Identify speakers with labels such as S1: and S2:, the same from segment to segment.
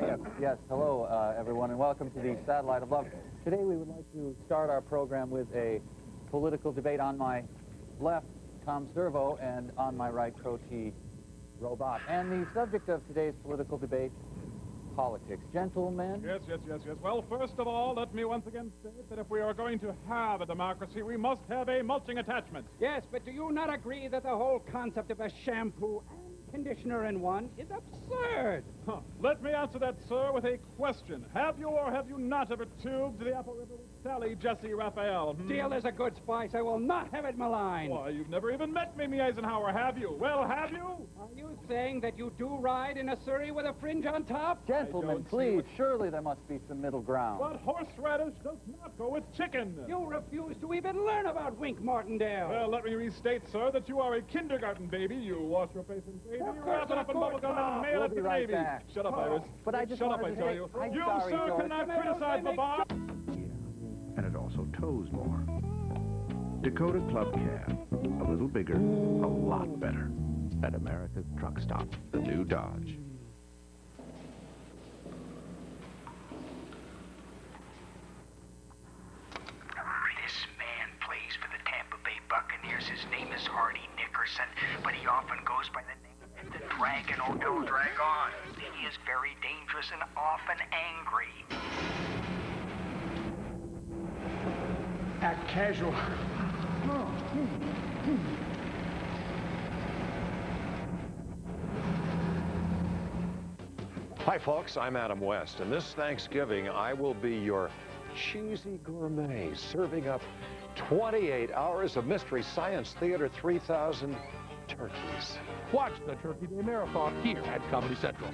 S1: Yes, yes. Hello, everyone, and welcome to the Satellite of Love. Today we would like to start our program with a political debate. On my left, Tom Servo, and on my right, Croce Robot. And the subject of today's political debate, politics. Gentlemen?
S2: Yes. Well, first of all, let me once again state that if we are going to have a democracy, we must have a mulching attachment.
S3: Yes, but do you not agree that the whole concept of a shampoo and conditioner in one is absurd?
S2: Let me answer that, sir, with a question. Have you or have you not ever tubed the Apple River with Sally, Jesse, Raphael?
S3: Deal is a good spice. I will not have it maligned.
S2: Why, you've never even met Mimi Eisenhower, have you? Well, have you?
S3: Are you saying that you do ride in a Surrey with a fringe on top?
S1: Gentlemen, please, surely there must be some middle ground.
S2: But horseradish does not go with chicken.
S3: You refuse to even learn about Wink Martindale.
S2: Well, let me restate, sir, that you are a kindergarten baby. You wash your face in gravy, wrap it up in bubblegum, and mail
S1: We'll
S2: it to
S1: be
S2: the
S1: right
S2: Navy.
S1: back.
S2: Shut up, Iris.
S1: But I just
S2: Shut up, I
S1: wanted to
S2: tell
S1: say-
S2: you.
S1: I'm
S2: You,
S1: sorry,
S2: sir,
S1: George.
S2: cannot criticize the bar.
S4: And it also tows more. Dakota Club Cab. A little bigger, a lot better. At America's truck stop, the new Dodge.
S5: This man plays for the Tampa Bay Buccaneers. His name is Artie Nickerson, but he often goes by the name of the Dragon or Don't Drag On. He is very dangerous and often angry.
S3: Act casual.
S6: Hi, folks. I'm Adam West, and this Thanksgiving, I will be your cheesy gourmet, serving up 28 hours of Mystery Science Theater 3000 turkeys.
S7: Watch the Turkey Day Marathon here at Comedy Central.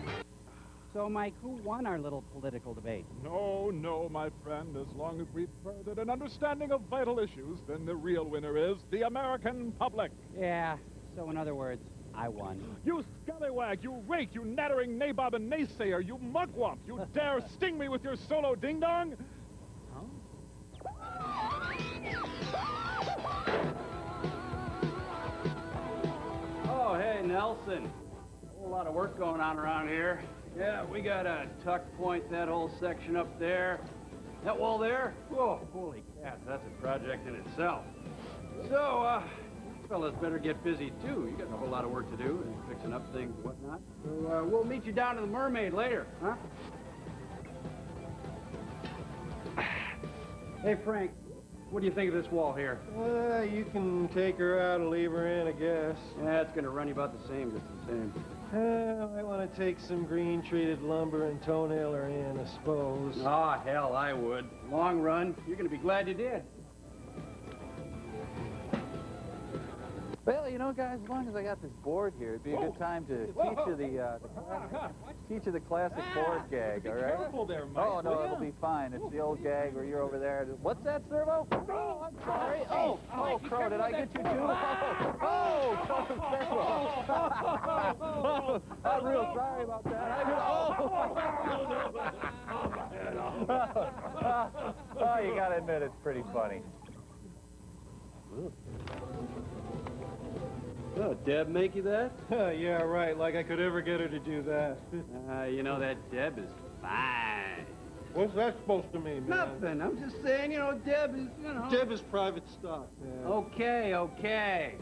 S3: So, Mike, who won our little political debate?
S2: No, my friend. As long as we've furthered an understanding of vital issues, then the real winner is the American public.
S3: Yeah, so in other words, I won.
S2: You scallywag, you rake, you nattering nabob and naysayer, you mugwump, you dare sting me with your solo ding-dong?
S8: Oh, hey, Nelson. A whole lot of work going on around here. Yeah, we got to tuck point that whole section up there. That wall there? Whoa, holy cats, that's a project in itself. So, fellas better get busy, too. You got a whole lot of work to do, and fixing up things and whatnot. So, we'll meet you down to the Mermaid later, huh? Hey, Frank, what do you think of this wall here?
S9: You can take her out and leave her in, I guess.
S8: Yeah, it's going to run you about the same, just the same.
S9: I want to take some green-treated lumber and toenail her in, I suppose.
S8: Ah, hell, I would. Long run, you're going to be glad you did.
S1: Well, you know, guys, as long as I got this board here, it'd be a good time to teach you the classic board gag, all right?
S2: Careful there, Mike.
S1: Oh, no, it'll be fine. It's the old gag where you're over there. What's that, Servo? Oh, I'm sorry. Oh, Crow, did I get you too? Oh, I'm real sorry about that. Oh, you gotta admit, it's pretty funny.
S8: Oh, Deb make you that?
S9: Yeah, right, like I could ever get her to do that.
S8: You know, that Deb is fine.
S9: What's that supposed to mean, man?
S8: Nothing. I'm just saying, you know, Deb is, you know.
S9: Deb is private stock. Yeah.
S8: Okay.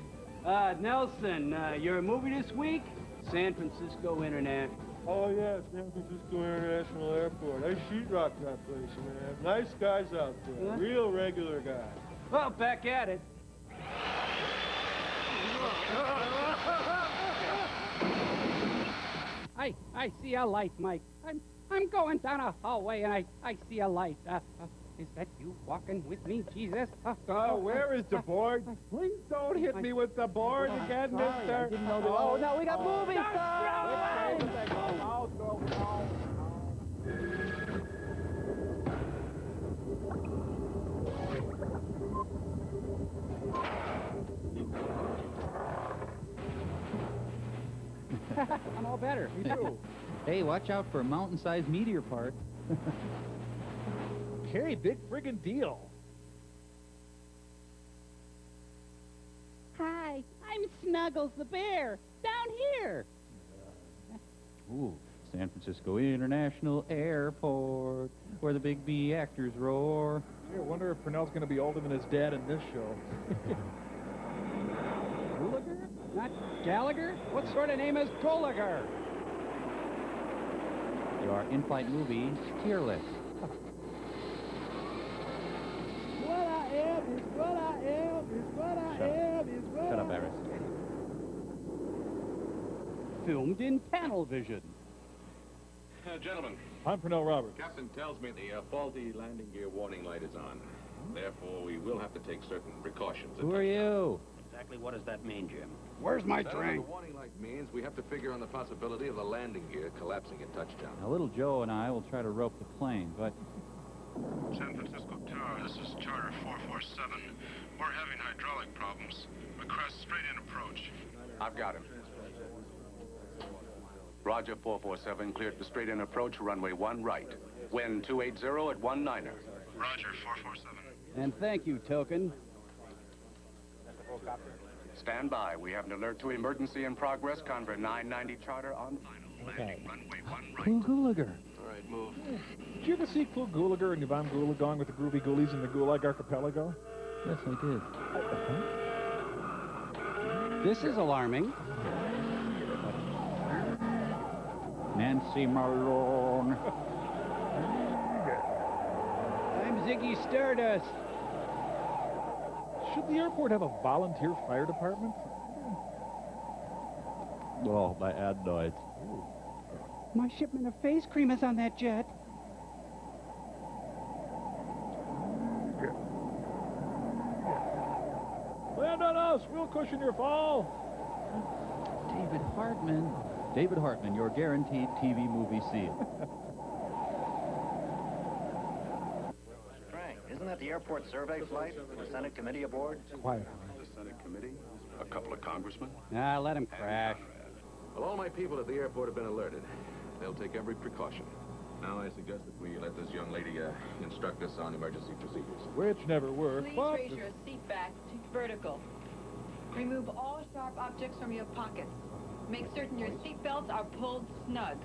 S8: Nelson, your movie this week? San Francisco International.
S9: Oh, yeah, San Francisco International Airport. I sheetrocked that place, man. Nice guys out there.
S8: Huh?
S9: Real regular guys.
S8: Well, back at it.
S3: I see a light, Mike. I'm going down a hallway and I see a light. Is that you walking with me, Jesus?
S2: Where is the board? Please don't hit me with the board again, mister.
S1: Oh, no, we got movie stuff!
S3: I'm all better.
S2: Me too.
S10: Hey, watch out for a mountain-sized meteor part.
S2: Okay, big friggin' deal.
S11: Hi, I'm Snuggles the bear, down here.
S10: Ooh, San Francisco International Airport, where the big B actors roar.
S2: I wonder if Purnell's going to be older than his dad in this show.
S3: Gallagher? Not Gallagher? What sort of name is Gallagher?
S10: Your in-flight movie, Fearless.
S3: What I am is what I am is what I am is what
S10: Shut up, Iris.
S3: Filmed in panel vision.
S11: Gentlemen,
S2: I'm Purnell Roberts.
S11: Captain tells me the faulty landing gear warning light is on. Therefore, we will have to take certain precautions.
S10: Who are you?
S12: Exactly what does that mean, Jim?
S3: Where's my
S11: The
S3: drink?
S11: warning light means we have to figure on the possibility of the landing gear collapsing at touchdown.
S10: Now, little Joe and I will try to rope the plane, but...
S13: San Francisco Tower, this is Charter 447. We're having hydraulic problems. Request straight-in approach.
S11: I've got him. Roger 447, cleared for straight-in approach, runway 1 right. Wind 280 at 19er.
S13: Roger 447.
S3: And thank you, Token.
S11: Stand by. We have an alert to emergency in progress. Convoy 990 Charter on final.
S2: Okay.
S11: Runway 1 right.
S10: Clue Gulager.
S11: All right, move.
S2: Did you ever see Clue Gulager and Yvonne Gulagang with the Groovy Ghoulies in the Gulag Archipelago?
S10: Yes, I did.
S3: This is alarming.
S10: Nancy Malone.
S3: I'm Ziggy Stardust.
S2: Should the airport have a volunteer fire department?
S10: Oh, my adenoids.
S3: My shipment of face cream is on that jet.
S2: Land on us! We'll cushion your fall!
S10: David Hartman. David Hartman, your guaranteed TV movie seal.
S12: Frank, isn't that the airport survey flight with the Senate committee aboard?
S2: Quiet.
S11: The Senate committee, a couple of congressmen.
S3: Ah, let him crash.
S11: Well, all my people at the airport have been alerted. They'll take every precaution. Now I suggest that we let this young lady instruct us on emergency procedures.
S2: Which never work.
S14: Please
S2: but
S14: raise your seat back to vertical. Remove all sharp objects from your pockets. Make certain your seat belts are pulled snug.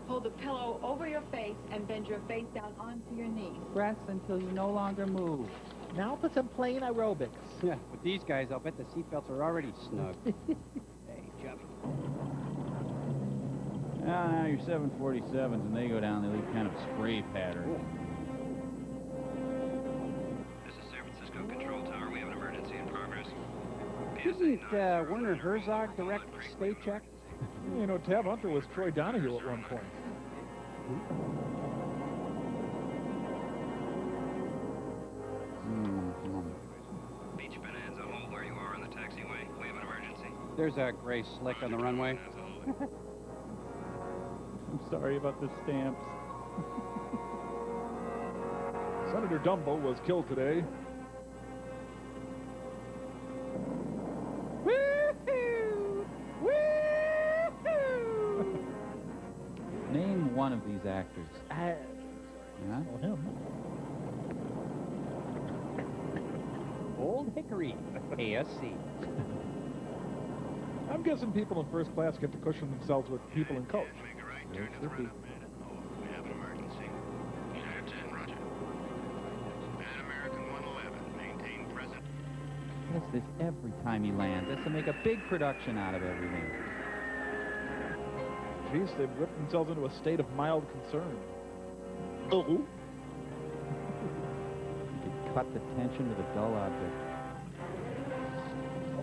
S14: Hold the pillow over your face and bend your face down onto your knees.
S10: Press until you no longer move.
S2: now for some plain aerobics.
S3: Yeah, with these guys, I'll bet the seatbelts are already snug. Hey, jump.
S10: Now your 747s, and they go down, they leave kind of a spray pattern.
S15: This is San Francisco Control Tower. We have an emergency in progress.
S3: Didn't Werner Herzog direct Stay Check?
S2: You know, Tab Hunter was Troy Donahue at one point.
S15: Beach Bonanza, hold where you are on the taxiway. We have an emergency.
S3: There's a gray slick on the runway.
S10: I'm sorry about the stamps.
S2: Senator Dumbo was killed today.
S3: Woo-hoo! Woo-hoo!
S10: Name one of these actors.
S2: Yeah?
S10: Well,
S2: him.
S3: Old Hickory, ASC.
S2: I'm guessing people in first class get to cushion themselves with people in coach.
S15: Make a right turn to the runway. We have an emergency. United 10, roger. Pan American 111, maintain present.
S10: That's this every time he lands. That's to make a big production out of everything.
S2: Geez, they've whipped themselves into a state of mild concern. Oh.
S10: You could cut the tension with a dull object.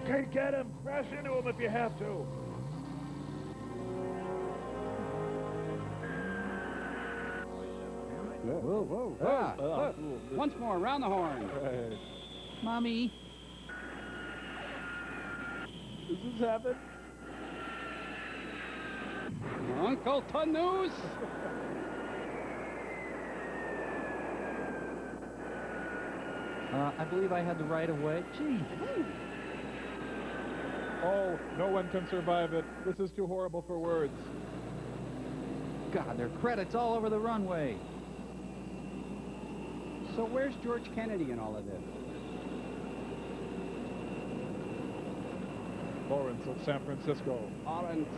S2: Okay, get him. Crash into him if you have to.
S3: Whoa, whoa. Ah, look. Once more, around the horn.
S2: Right.
S10: Mommy.
S2: Does this happen?
S3: Uncle Tanus.
S10: I believe I had the right of way. Gee.
S2: Oh, no one can survive it. This is too horrible for words.
S10: God, there are credits all over the runway.
S3: So where's George Kennedy in all of this?
S2: Lawrence of San Francisco.
S3: Lawrence.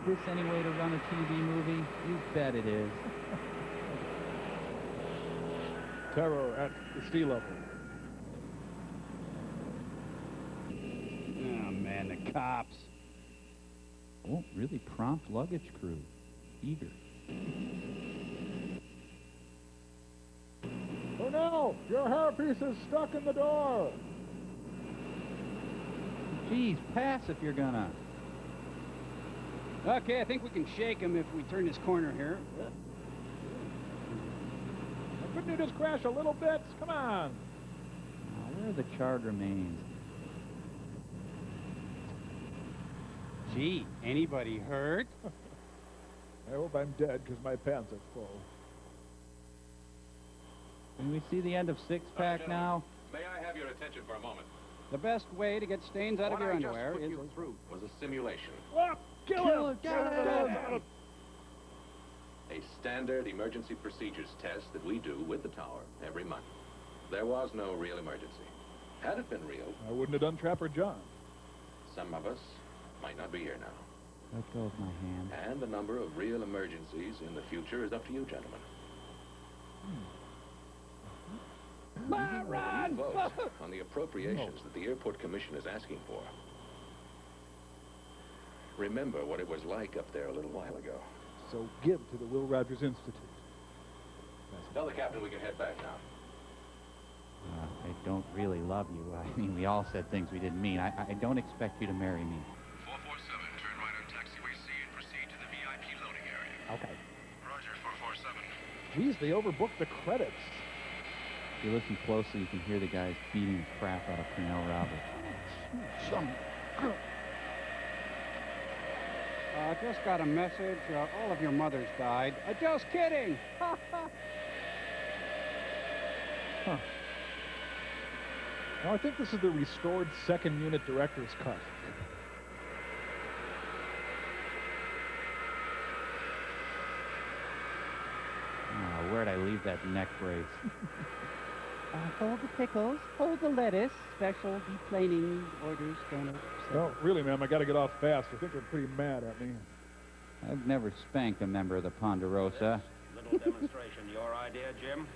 S10: this any way to run a TV movie? You bet it is.
S2: Terror at the sea level.
S3: Oh, man, the cops.
S10: Oh, really prompt luggage crew. Eager.
S2: Oh no! Your hairpiece is stuck in the door!
S10: Geez, pass if you're gonna.
S3: Okay, I think we can shake him if we turn this corner here.
S2: Couldn't you just crash a little bit? Come on!
S10: Where are the charred remains?
S3: Gee, anybody hurt?
S2: I hope I'm dead because my pants are full.
S10: Can we see the end of six-pack now?
S11: May I have your attention for a moment?
S3: The best way to get stains out of your underwear
S11: What I
S3: is...
S11: just put you through was a simulation.
S2: Oh, kill him!
S3: Kill him!
S11: A standard emergency procedures test that we do with the tower every month. There was no real emergency. Had it been real,
S2: I wouldn't have done Trapper John.
S11: some of us might not be here now.
S10: Let go of my hand.
S11: And the number of real emergencies in the future is up to you, gentlemen.
S3: Run!
S11: Vote on the appropriations that the Airport Commission is asking for. Remember what it was like up there a little while ago.
S2: So give to the Will Rogers Institute.
S11: Tell the captain we can head back now.
S10: I don't really love you. I mean, we all said things we didn't mean. I don't expect you to marry me.
S13: 447, turn right on taxiway C and proceed to the VIP loading area.
S2: Okay.
S13: Roger, 447.
S2: Geez, they overbooked the credits.
S10: If you listen closely, you can hear the guys beating the crap out of Pernell Roberts.
S3: Just got a message. All of your mothers died. Just kidding!
S2: Huh. Now, I think this is the restored second unit director's cut.
S10: Oh, where'd I leave that neck brace?
S3: Hold the pickles, hold the lettuce. Special deplaning orders gonna...
S2: No, really, ma'am, I gotta get off fast. I think they're pretty mad at me.
S10: I've never spanked a member of the Ponderosa.
S12: Little demonstration, your idea, Jim?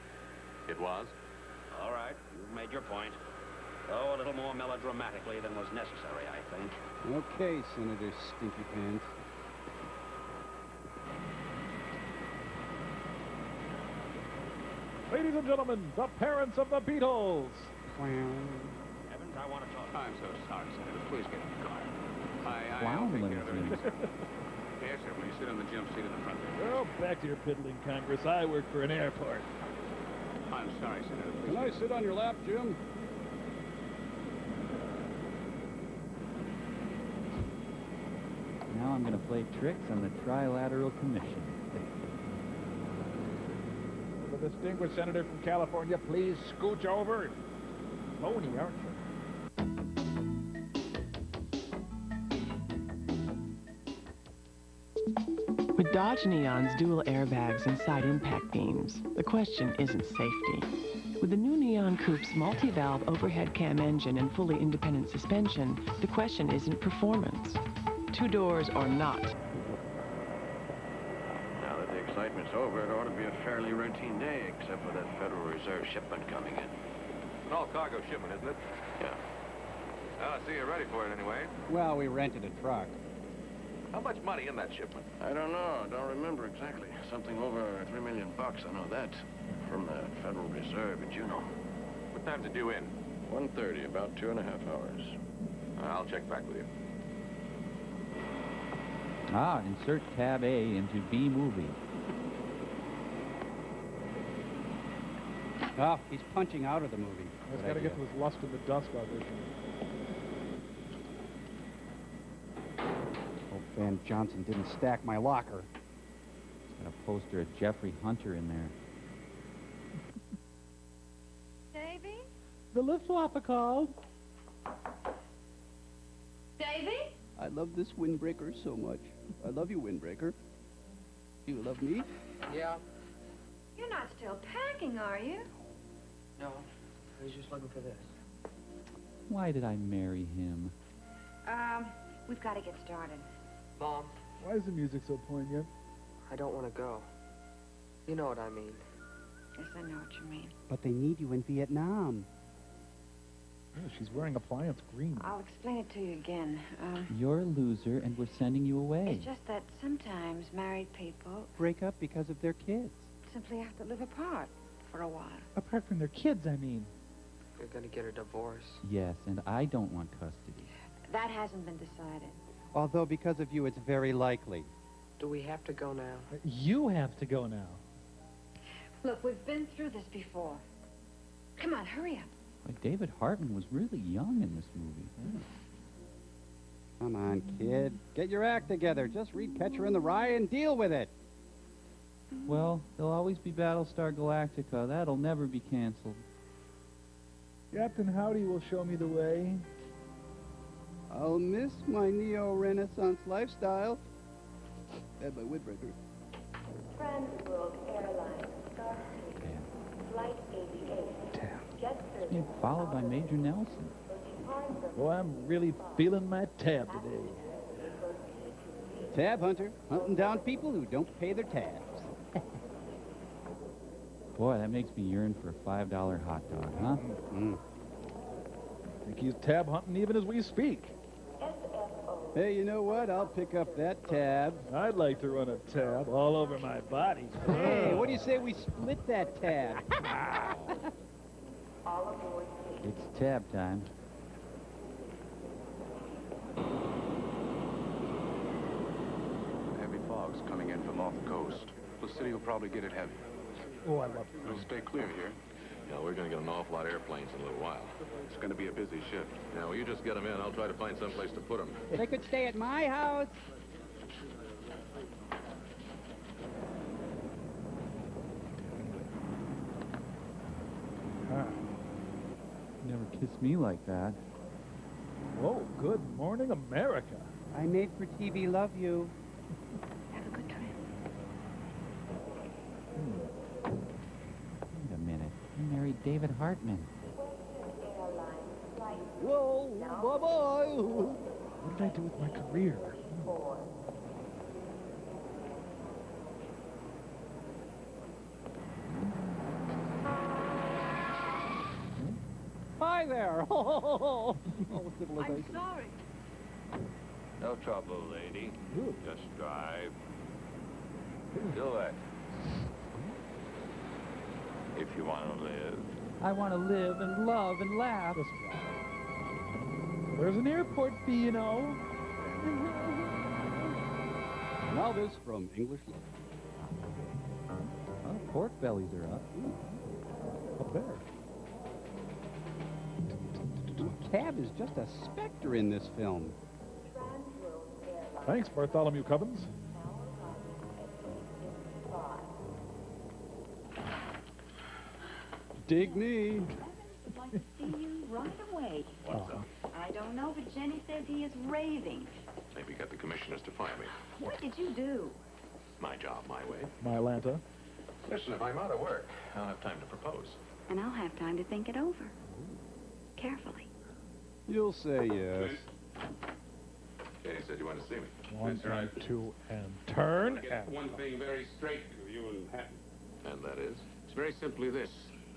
S11: It was?
S12: All right, you've made your point. Though a little more melodramatically than was necessary, I think.
S3: Okay, Senator Stinky Pants.
S2: Ladies and gentlemen, the parents of the Beatles.
S12: Evans, I want to talk.
S15: I'm so sorry, Senator. Please get in the car. I'll
S10: Clown
S15: take care of
S10: limousines.
S15: everything. Yes, sir. Will you sit on the jump seat in the front there?
S2: Well, back to your piddling Congress. I work for an airport.
S15: I'm sorry, Senator. Please.
S3: Can I sit on your lap, Jim?
S10: Now I'm going to play tricks on the Trilateral Commission.
S2: Will the distinguished senator from California please scooch over? Phony, aren't you?
S16: With Dodge Neon's dual airbags and side impact beams, the question isn't safety. With the new Neon Coupe's multi-valve overhead cam engine and fully independent suspension, the question isn't performance. Two doors or not.
S15: Now that the excitement's over, it ought to be a fairly routine day, except for that Federal Reserve shipment coming in.
S11: An all-cargo shipment, isn't it?
S15: Yeah.
S11: I see you're ready for it anyway.
S3: Well, we rented a truck.
S11: How much money in that shipment?
S15: I don't know. I don't remember exactly. Something over $3 million, I know that. From the Federal Reserve in Juneau.
S11: What time did you in?
S15: 1:30, about 2.5 hours.
S11: I'll check back with you.
S10: Ah, insert tab A into B movie.
S3: Oh, he's punching out of the movie.
S2: I just gotta get to his Lust in the Dusk audition.
S3: Hope Van Johnson didn't stack my locker.
S10: Got a poster of Jeffrey Hunter in there.
S14: Davy?
S3: The lift swapper called.
S14: Davy?
S3: I love this windbreaker so much. I love you, windbreaker. You love me?
S17: Yeah.
S14: You're not still packing, are you?
S17: No. I was just looking for this.
S10: Why did I marry him?
S14: We've got to get started.
S17: Mom,
S9: Why is the music so poignant?
S17: I don't want to go. You know what I mean.
S14: Yes, I know what you mean.
S3: But they need you in Vietnam.
S9: Oh, she's wearing appliance green.
S14: I'll explain it to you again.
S10: You're a loser, and we're sending you away.
S14: It's just that sometimes married people
S3: Break up because of their kids.
S14: simply have to live apart for a while.
S9: Apart from their kids, I mean.
S17: You're gonna get a divorce.
S10: Yes, and I don't want custody.
S14: That hasn't been decided.
S3: Although because of you, it's very likely.
S17: Do we have to go now?
S9: You have to go now.
S14: Look, we've been through this before. Come on, hurry up.
S10: Boy, David Hartman was really young in this movie.
S3: Come on, kid. Get your act together. Just read Catcher in the Rye and deal with it.
S10: Well, there'll always be Battlestar Galactica. That'll never be canceled.
S9: Captain Howdy will show me the way.
S3: I'll miss my neo-Renaissance lifestyle. And my windbreaker.
S18: Transworld Airlines, Starfleet, Flight 88.
S10: Being followed by Major Nelson.
S9: Boy, I'm really feeling my tab today.
S3: Tab hunter, hunting down people who don't pay their tabs.
S10: Boy, that makes me yearn for a $5 hot dog, huh?
S9: I think he's tab hunting even as we speak.
S3: Hey, you know what? I'll pick up that tab.
S9: I'd like to run a tab all over my body.
S3: Hey, what do you say we split that tab?
S10: It's tab time.
S11: Heavy fog's coming in from off the coast. The city will probably get it heavy.
S9: Oh, I love it.
S11: It'll stay clear here. Yeah, we're going to get an awful lot of airplanes in a little while. It's going to be a busy shift. Now, will you just get them in? I'll try to find some place to put them.
S3: They could stay at my house.
S10: Never kissed me like that.
S9: Whoa, good morning, America.
S3: I made for TV love you.
S14: Have a good trip.
S10: Wait a minute. You married David Hartman.
S3: Whoa, bye-bye.
S9: What did I do with my career?
S3: Hi there. Oh, civilization.
S14: I'm sorry.
S11: No trouble, lady. Just drive. Do it. If you want to live.
S10: I want to live and love and laugh.
S9: There's an airport fee, you know.
S3: Now this from English.
S10: Oh, pork bellies are up.
S9: Up there.
S3: Tab is just a specter in this film.
S9: Thanks, Bartholomew Cubbins.
S3: Dig me.
S18: I'd like to see you right away.
S11: What's up?
S18: I don't know, but Jenny says he is raving.
S11: Maybe get the commissioners to fire me.
S18: What did you do?
S11: My job, my way.
S9: My Atlanta.
S11: Listen, if I'm out of work, I'll have time to propose.
S18: And I'll have time to think it over. Carefully.
S3: You'll say yes.
S11: Jenny said you wanted to see me.
S9: One, and two, and turn.
S12: Get one thing very straight with you and Hatton.
S11: And that is?
S12: It's very simply this.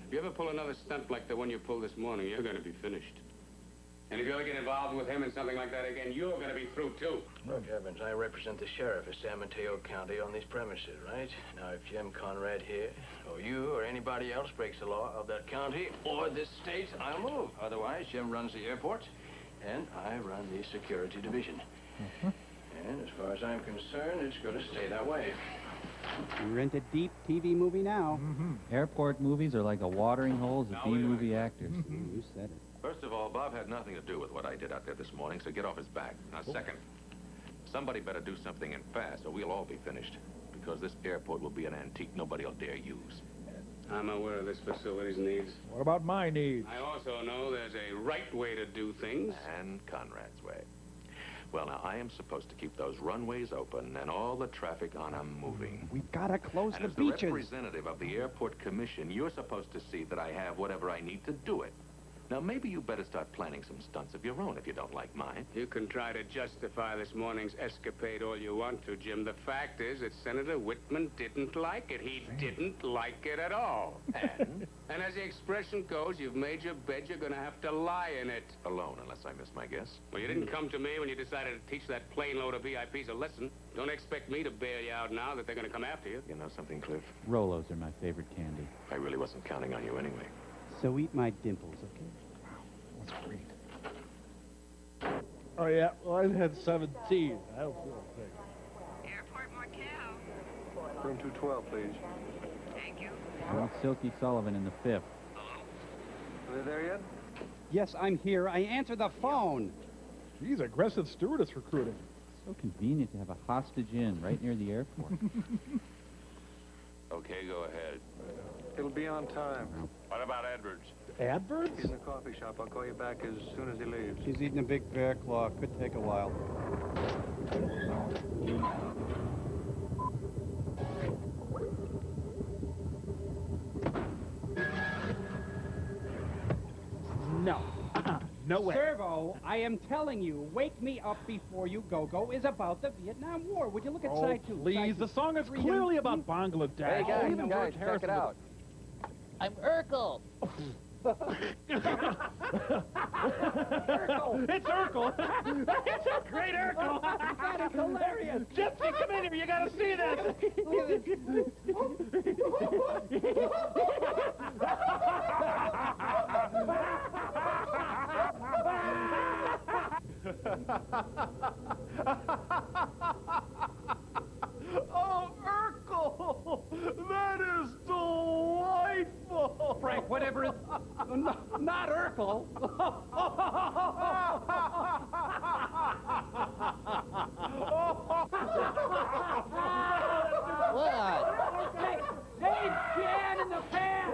S12: If you ever pull another stunt like the one you pulled this morning, you're going to be finished. And if you ever get involved with him in something like that again, you're going to be through, too.
S15: Look, Evans, I represent the sheriff of San Mateo County on these premises, right? Now, if Jim Conrad here, or you, or anybody else breaks the law of that county or this state, I'll move. Otherwise, Jim runs the airport, and I run the security division. And as far as I'm concerned, it's going to stay that way.
S3: We're into deep TV movie now.
S10: Airport movies are like the watering holes of B-movie actors.
S3: You said it.
S11: First of all, Bob had nothing to do with what I did out there this morning, so get off his back. Now, second, somebody better do something and fast, or we'll all be finished. Because this airport will be an antique nobody will dare use.
S12: I'm aware of this facility's needs.
S9: What about my needs?
S12: I also know there's a right way to do things.
S11: And Conrad's way. Well, now, I am supposed to keep those runways open and all the traffic on them moving.
S3: We've got to close
S11: And
S3: the
S11: as the
S3: beaches.
S11: representative of the Airport Commission, you're supposed to see that I have whatever I need to do it. Now, maybe you better start planning some stunts of your own if you don't like mine.
S12: You can try to justify this morning's escapade all you want to, Jim. The fact is that Senator Whitman didn't like it. He didn't like it at all.
S11: And?
S12: And as the expression goes, you've made your bed, you're going to have to lie in it.
S11: Alone, unless I miss my guess.
S12: Well, you didn't come to me when you decided to teach that plane load of VIPs a lesson. Don't expect me to bail you out now that they're going to come after you.
S11: You know something, Cliff?
S10: Rolos are my favorite candy.
S11: I really wasn't counting on you anyway.
S3: So eat my dimples, okay?
S11: That's great.
S9: Oh, yeah? Well, I've had 17. I don't feel sick.
S19: Airport Markel.
S20: Room 212, please.
S19: Thank you.
S10: Well, Silky Sullivan in the 5th.
S20: Are they there yet?
S3: Yes, I'm here. I answered the phone.
S2: He's aggressive stewardess recruiting.
S10: So convenient to have a hostage inn right near the airport.
S11: Okay, go ahead.
S20: It'll be on time.
S11: What about Edwards?
S2: Adverts?
S20: He's in the coffee shop. I'll call you back as soon as he leaves.
S3: She's eating a big bear claw. Could take a while. No.
S2: No way.
S3: Servo, I am telling you, Wake Me Up Before You Go-Go is about the Vietnam War. Would you look at side 2?
S2: Please, the song is clearly about Bangladesh.
S1: Hey, guys,
S2: Even
S1: guys,
S2: George
S1: check it
S2: Harrison
S1: out. I'm Urkel.
S2: Urkel. It's Urkel. It's a great Urkel.
S3: That is hilarious.
S2: Gypsy, come in here. You got to see this.
S9: Oh, Urkel! That is delightful!
S3: Frank, whatever it... Not Urkel.
S1: What?
S3: Hey, Jan in the fan!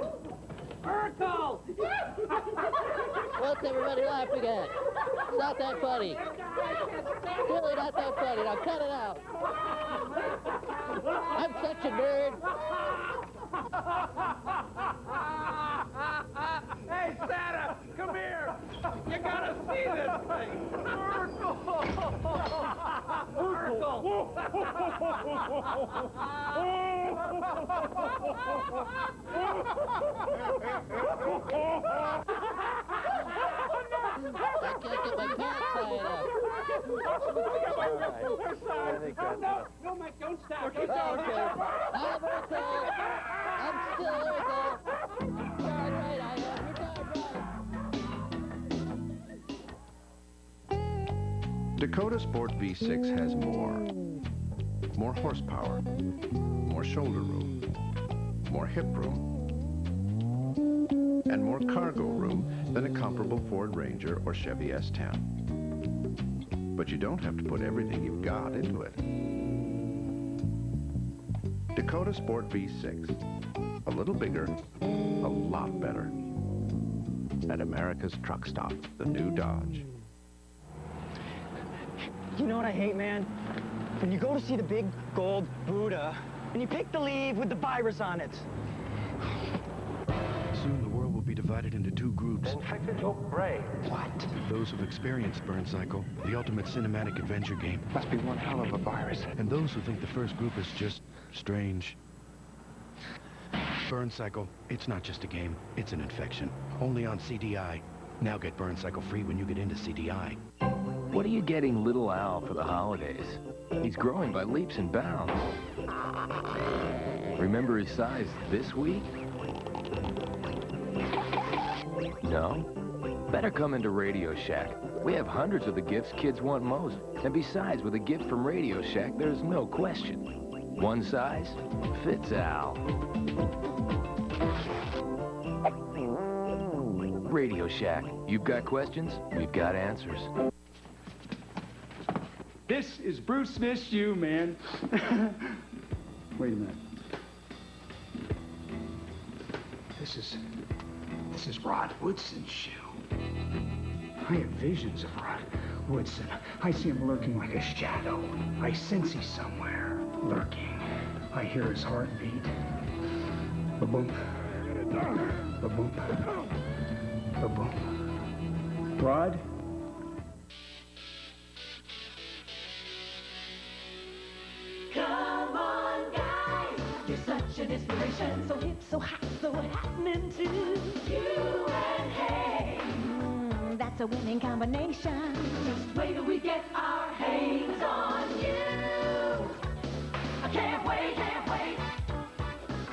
S3: Urkel!
S1: What's everybody laughing at? It's not that funny. Really not that funny. Now cut it out. I'm such a nerd.
S3: Hey, Santa, come here. You gotta see this thing. Urkel!
S1: I can't get my pants tied up.
S3: No, Mike, don't stop.
S1: Okay. I'm Urkel. I'm still Urkel. Darn right I am. You're darn right.
S4: Dakota Sport V6 has more. More horsepower, more shoulder room, more hip room, and more cargo room than a comparable Ford Ranger or Chevy S10. But you don't have to put everything you've got into it. Dakota Sport V6. A little bigger, a lot better. At America's truck stop, the new Dodge.
S21: You know what I hate, man? When you go to see the big gold Buddha, and you pick the leaf with the virus on it.
S4: Soon the world will be divided into two groups.
S20: Infected your brain.
S21: What?
S4: Those who've experienced Burn Cycle, the ultimate cinematic adventure game.
S20: Must be one hell of a virus.
S4: And those who think the first group is just strange. Burn Cycle, it's not just a game, it's an infection. Only on CDI. Now get Burn Cycle free when you get into CDI.
S22: What are you getting little Al for the holidays? He's growing by leaps and bounds. Remember his size this week? No? Better come into Radio Shack. We have hundreds of the gifts kids want most. And besides, with a gift from Radio Shack, there's no question. One size fits Al. Radio Shack. You've got questions, we've got answers.
S3: This is Bruce Smith's shoe, man. Wait a minute. This is Rod Woodson's shoe. I have visions of Rod Woodson. I see him lurking like a shadow. I sense he's somewhere, lurking. I hear his heartbeat. Ba-boom. Ba-boom. Ba-boom. Rod?
S5: Come on, guys, you're such an inspiration. So hip, so hot, so happening too. You and Hey. That's a winning combination. Just wait till we get our hands on you. I can't wait, can't wait.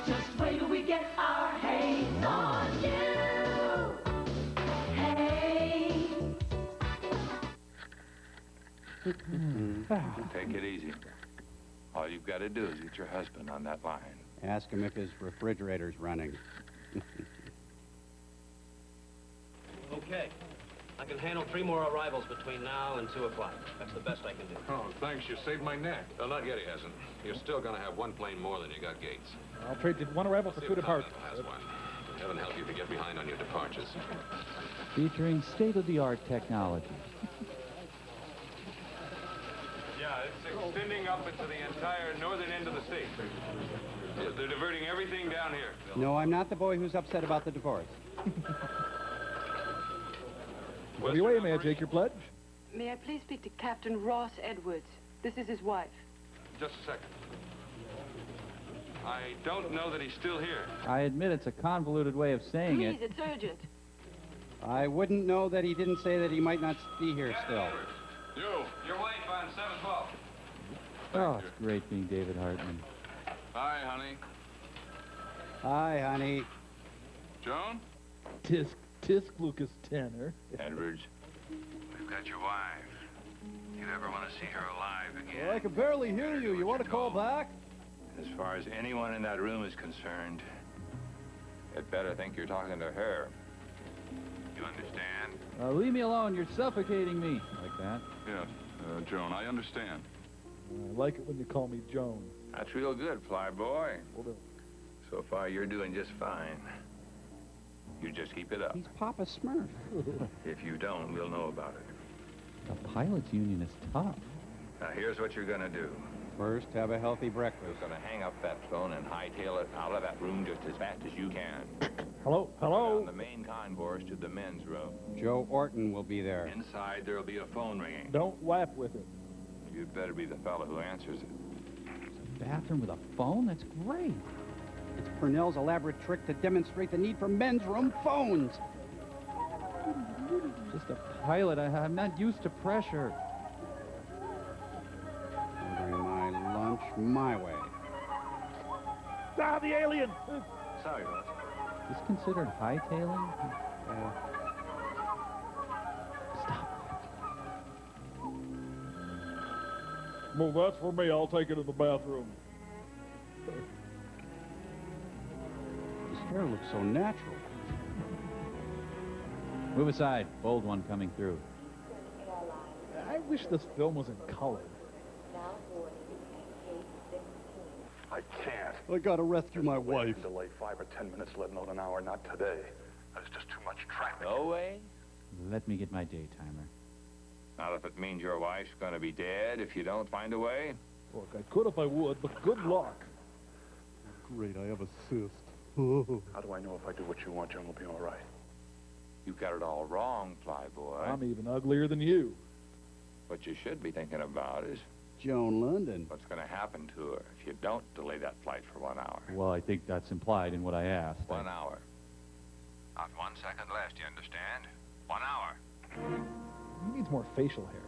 S5: Just wait till we get our hands on you. Hey.
S11: Take it easy. All you've got to do is get your husband on that line.
S6: Ask him if his refrigerator's running.
S23: Okay. I can handle 3 more arrivals between now and 2 o'clock. That's the best I can do.
S11: Oh, thanks. You saved my neck. Well, not yet, he hasn't. You're still going to have 1 plane more than you got gates.
S2: I'll trade you 1 arrival for 2 departures.
S11: Has one. Heaven help you if you get behind on your departures.
S10: Featuring state-of-the-art technology.
S12: Yeah, it's extending up into the entire northern end of the state. They're diverting everything down here.
S6: No, I'm not the boy who's upset about the divorce.
S2: WA, may I take your pledge?
S24: May I please speak to Captain Ross Edwards? This is his wife.
S12: Just a second. I don't know that he's still here.
S10: I admit it's a convoluted way of saying
S24: Please,
S10: it.
S24: it's urgent.
S6: I wouldn't know that he didn't say that he might not be here still.
S12: You, your wife on 712.
S10: Oh, it's great being David Hartman.
S11: Hi, honey.
S6: Hi, honey.
S11: Joan?
S2: Tisk Lucas Tanner.
S11: Edwards, we've got your wife. If you ever want to see her alive again.
S2: Well, I can barely hear you. You want to call back?
S11: As far as anyone in that room is concerned, you'd better think you're talking to her. You understand?
S10: Leave me alone. You're suffocating me. Like that.
S11: Yes, Joan, I understand.
S2: I like it when you call me Joan.
S11: That's real good, flyboy.
S2: Well, then.
S11: So far, you're doing just fine. You just keep it up.
S6: He's Papa Smurf.
S11: If you don't, we'll know about it.
S10: The pilots union is tough.
S11: Now, here's what you're gonna do.
S6: First, have a healthy breakfast.
S11: You're gonna hang up that phone and hightail it out of that room just as fast as you can.
S2: Hello? Hello?
S11: On the main concourse to the men's room.
S6: Joe Orton will be there.
S11: Inside, there'll be a phone ringing.
S2: Don't laugh with it.
S11: You'd better be the fellow who answers it.
S10: Bathroom with a phone? That's great.
S6: It's Purnell's elaborate trick to demonstrate the need for men's room phones.
S10: Just a pilot. I'm not used to pressure.
S6: Ordering my lunch my way.
S2: Ah, the alien!
S11: Sorry, boss.
S10: Is this considered hightailing?
S2: Well, that's for me. I'll take it to the bathroom.
S6: His hair looks so natural.
S10: Move aside. Bold one coming through.
S2: I wish this film was in color.
S13: I can't.
S6: I gotta rescue my wife.
S13: Delay 5 or 10 minutes, let alone an hour. Not today. There's just too much traffic.
S11: No way?
S10: Let me get my day timer.
S11: Not if it means your wife's gonna be dead if you don't find a way.
S2: Look, I could if I would, but good luck.
S6: Great, I have a cyst.
S13: How do I know if I do what you want, John will be all right?
S11: You've got it all wrong, flyboy.
S2: I'm even uglier than you.
S11: What you should be thinking about is
S6: Joan London.
S11: what's going to happen to her if you don't delay that flight for 1 hour.
S10: Well, I think that's implied in what I asked.
S11: 1 hour. Not 1 second less, you understand? 1 hour.
S2: He needs more facial hair.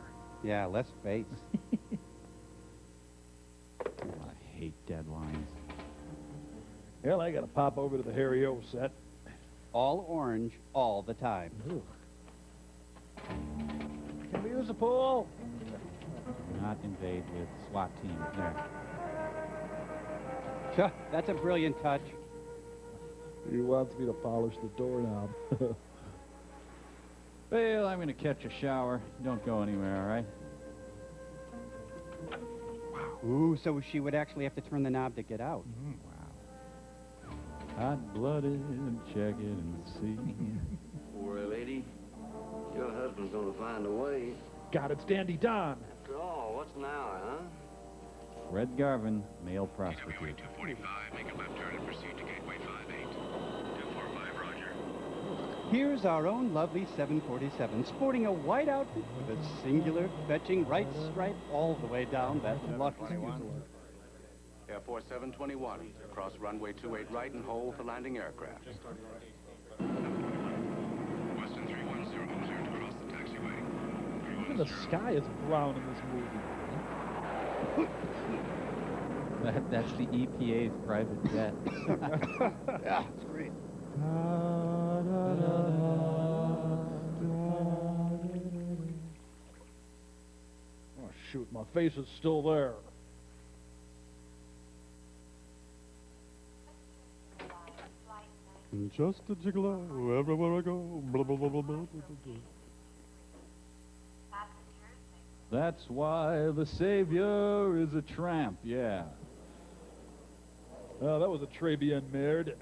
S6: Yeah, less face.
S10: I hate deadlines.
S2: Well, I gotta pop over to the Harry O set.
S6: All orange, all the time.
S2: Ooh. Can we use a pool?
S10: Not invade with SWAT team. There.
S6: Chuh, that's a brilliant touch.
S2: He wants me to polish the doorknob.
S10: Well, I'm going to catch a shower. Don't go anywhere, all right?
S6: Ooh, so she would actually have to turn the knob to get out.
S10: Wow. Hot-blooded, check it and see.
S15: Poor lady. Your husband's gonna find a way.
S2: God, it's Dandy Don.
S15: After all, what's an hour, huh?
S10: Fred Garvin, male prostitute.
S13: 245, make a left turn and proceed to gateway 58. 245, roger.
S6: Here's our own lovely 747, sporting a white outfit with a singular fetching right stripe all the way down that lucky fuselage.
S7: Airport 721, cross runway 28 right and hold for landing aircraft.
S13: Western 310, cleared to cross the taxiway.
S2: Even the sky is brown in this movie.
S10: That's the EPA's private jet.
S6: Yeah, it's great.
S2: Oh, shoot, my face is still there. Just a gigolo, everywhere I go. Blah, blah, blah, blah, blah, blah, blah. That's why the Savior is a tramp, yeah. Oh, that was a très bien merde.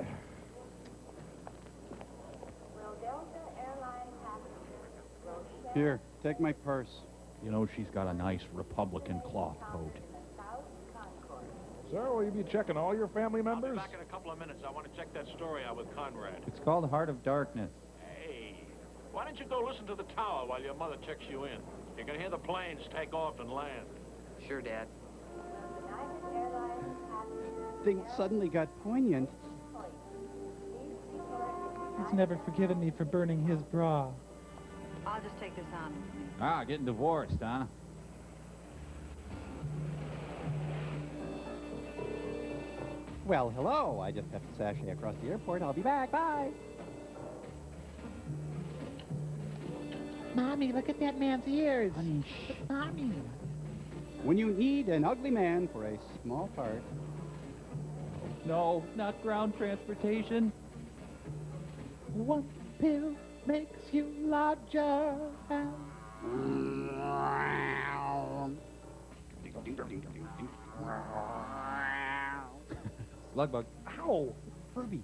S6: Here, take my purse.
S10: You know, she's got a nice Republican cloth coat.
S2: Sir, will you be checking all your family members?
S8: I'll be back in a couple of minutes. I want to check that story out with Conrad.
S10: It's called Heart of Darkness.
S8: Hey, why don't you go listen to the tower while your mother checks you in? You can hear the planes take off and land.
S16: Sure, Dad.
S6: Things suddenly got poignant.
S17: He's never forgiven me for burning his bra.
S14: I'll just take this on.
S10: Ah, getting divorced, huh?
S6: Well, hello. I just have to sashay across the airport. I'll be back. Bye.
S17: Mommy, look at that man's ears. Honey, shh. Mommy.
S6: When you need an ugly man for a small part.
S10: No, not ground transportation.
S17: One pill makes you larger.
S10: Slugbug.
S2: Ow!
S6: Herbie.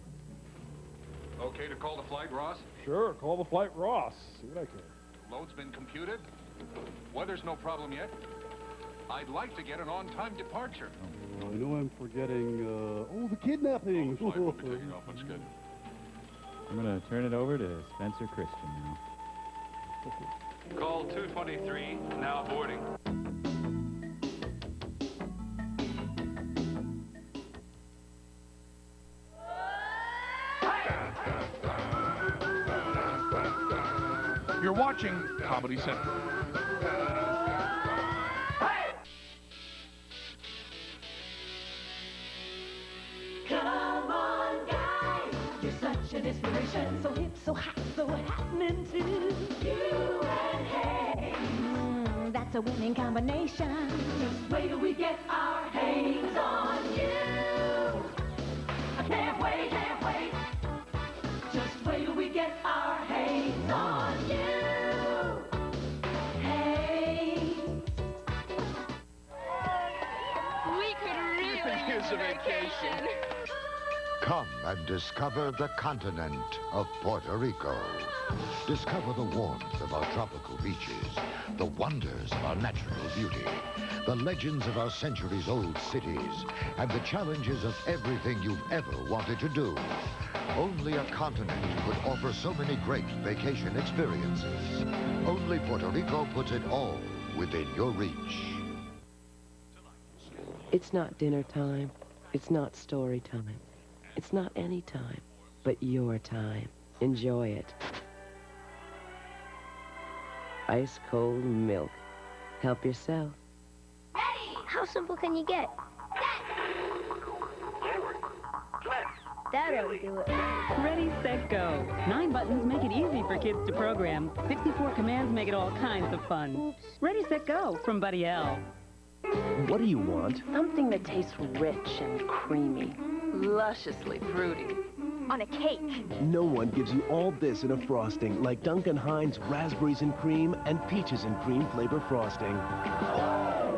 S25: Okay to call the flight, Ross?
S2: Sure, call the flight Ross. See what I can.
S25: Load's been computed. Weather's no problem yet. I'd like to get an on-time departure.
S6: I know I'm forgetting, the kidnapping.
S25: Flight will be taking off on schedule.
S10: I'm going to turn it over to Spencer Christian now.
S25: Call 223, now boarding.
S4: You're watching Comedy Central.
S5: Come on, guys, you're such an inspiration. So hip, so hot, so happening too. You and Hey, that's a winning combination. Just wait till we get our hands on you. I can't wait, can't wait. Just wait till we get our hands on you. Hey.
S19: We could really use a vacation.
S26: Come and discover the continent of Puerto Rico. Discover the warmth of our tropical beaches, the wonders of our natural beauty, the legends of our centuries-old cities, and the challenges of everything you've ever wanted to do. Only a continent could offer so many great vacation experiences. Only Puerto Rico puts it all within your reach.
S16: It's not dinner time. It's not story time. It's not any time, but your time. Enjoy it. Ice cold milk. Help yourself.
S27: How simple can you get? That'll do it.
S28: Ready, set, go. 9 buttons make it easy for kids to program. 64 commands make it all kinds of fun. Oops. Ready, set, go from Buddy L.
S16: What do you want? Something that tastes rich and creamy. Lusciously fruity.
S27: On a cake.
S29: No one gives you all this in a frosting like Duncan Hines Raspberries and Cream and Peaches and Cream flavor frosting.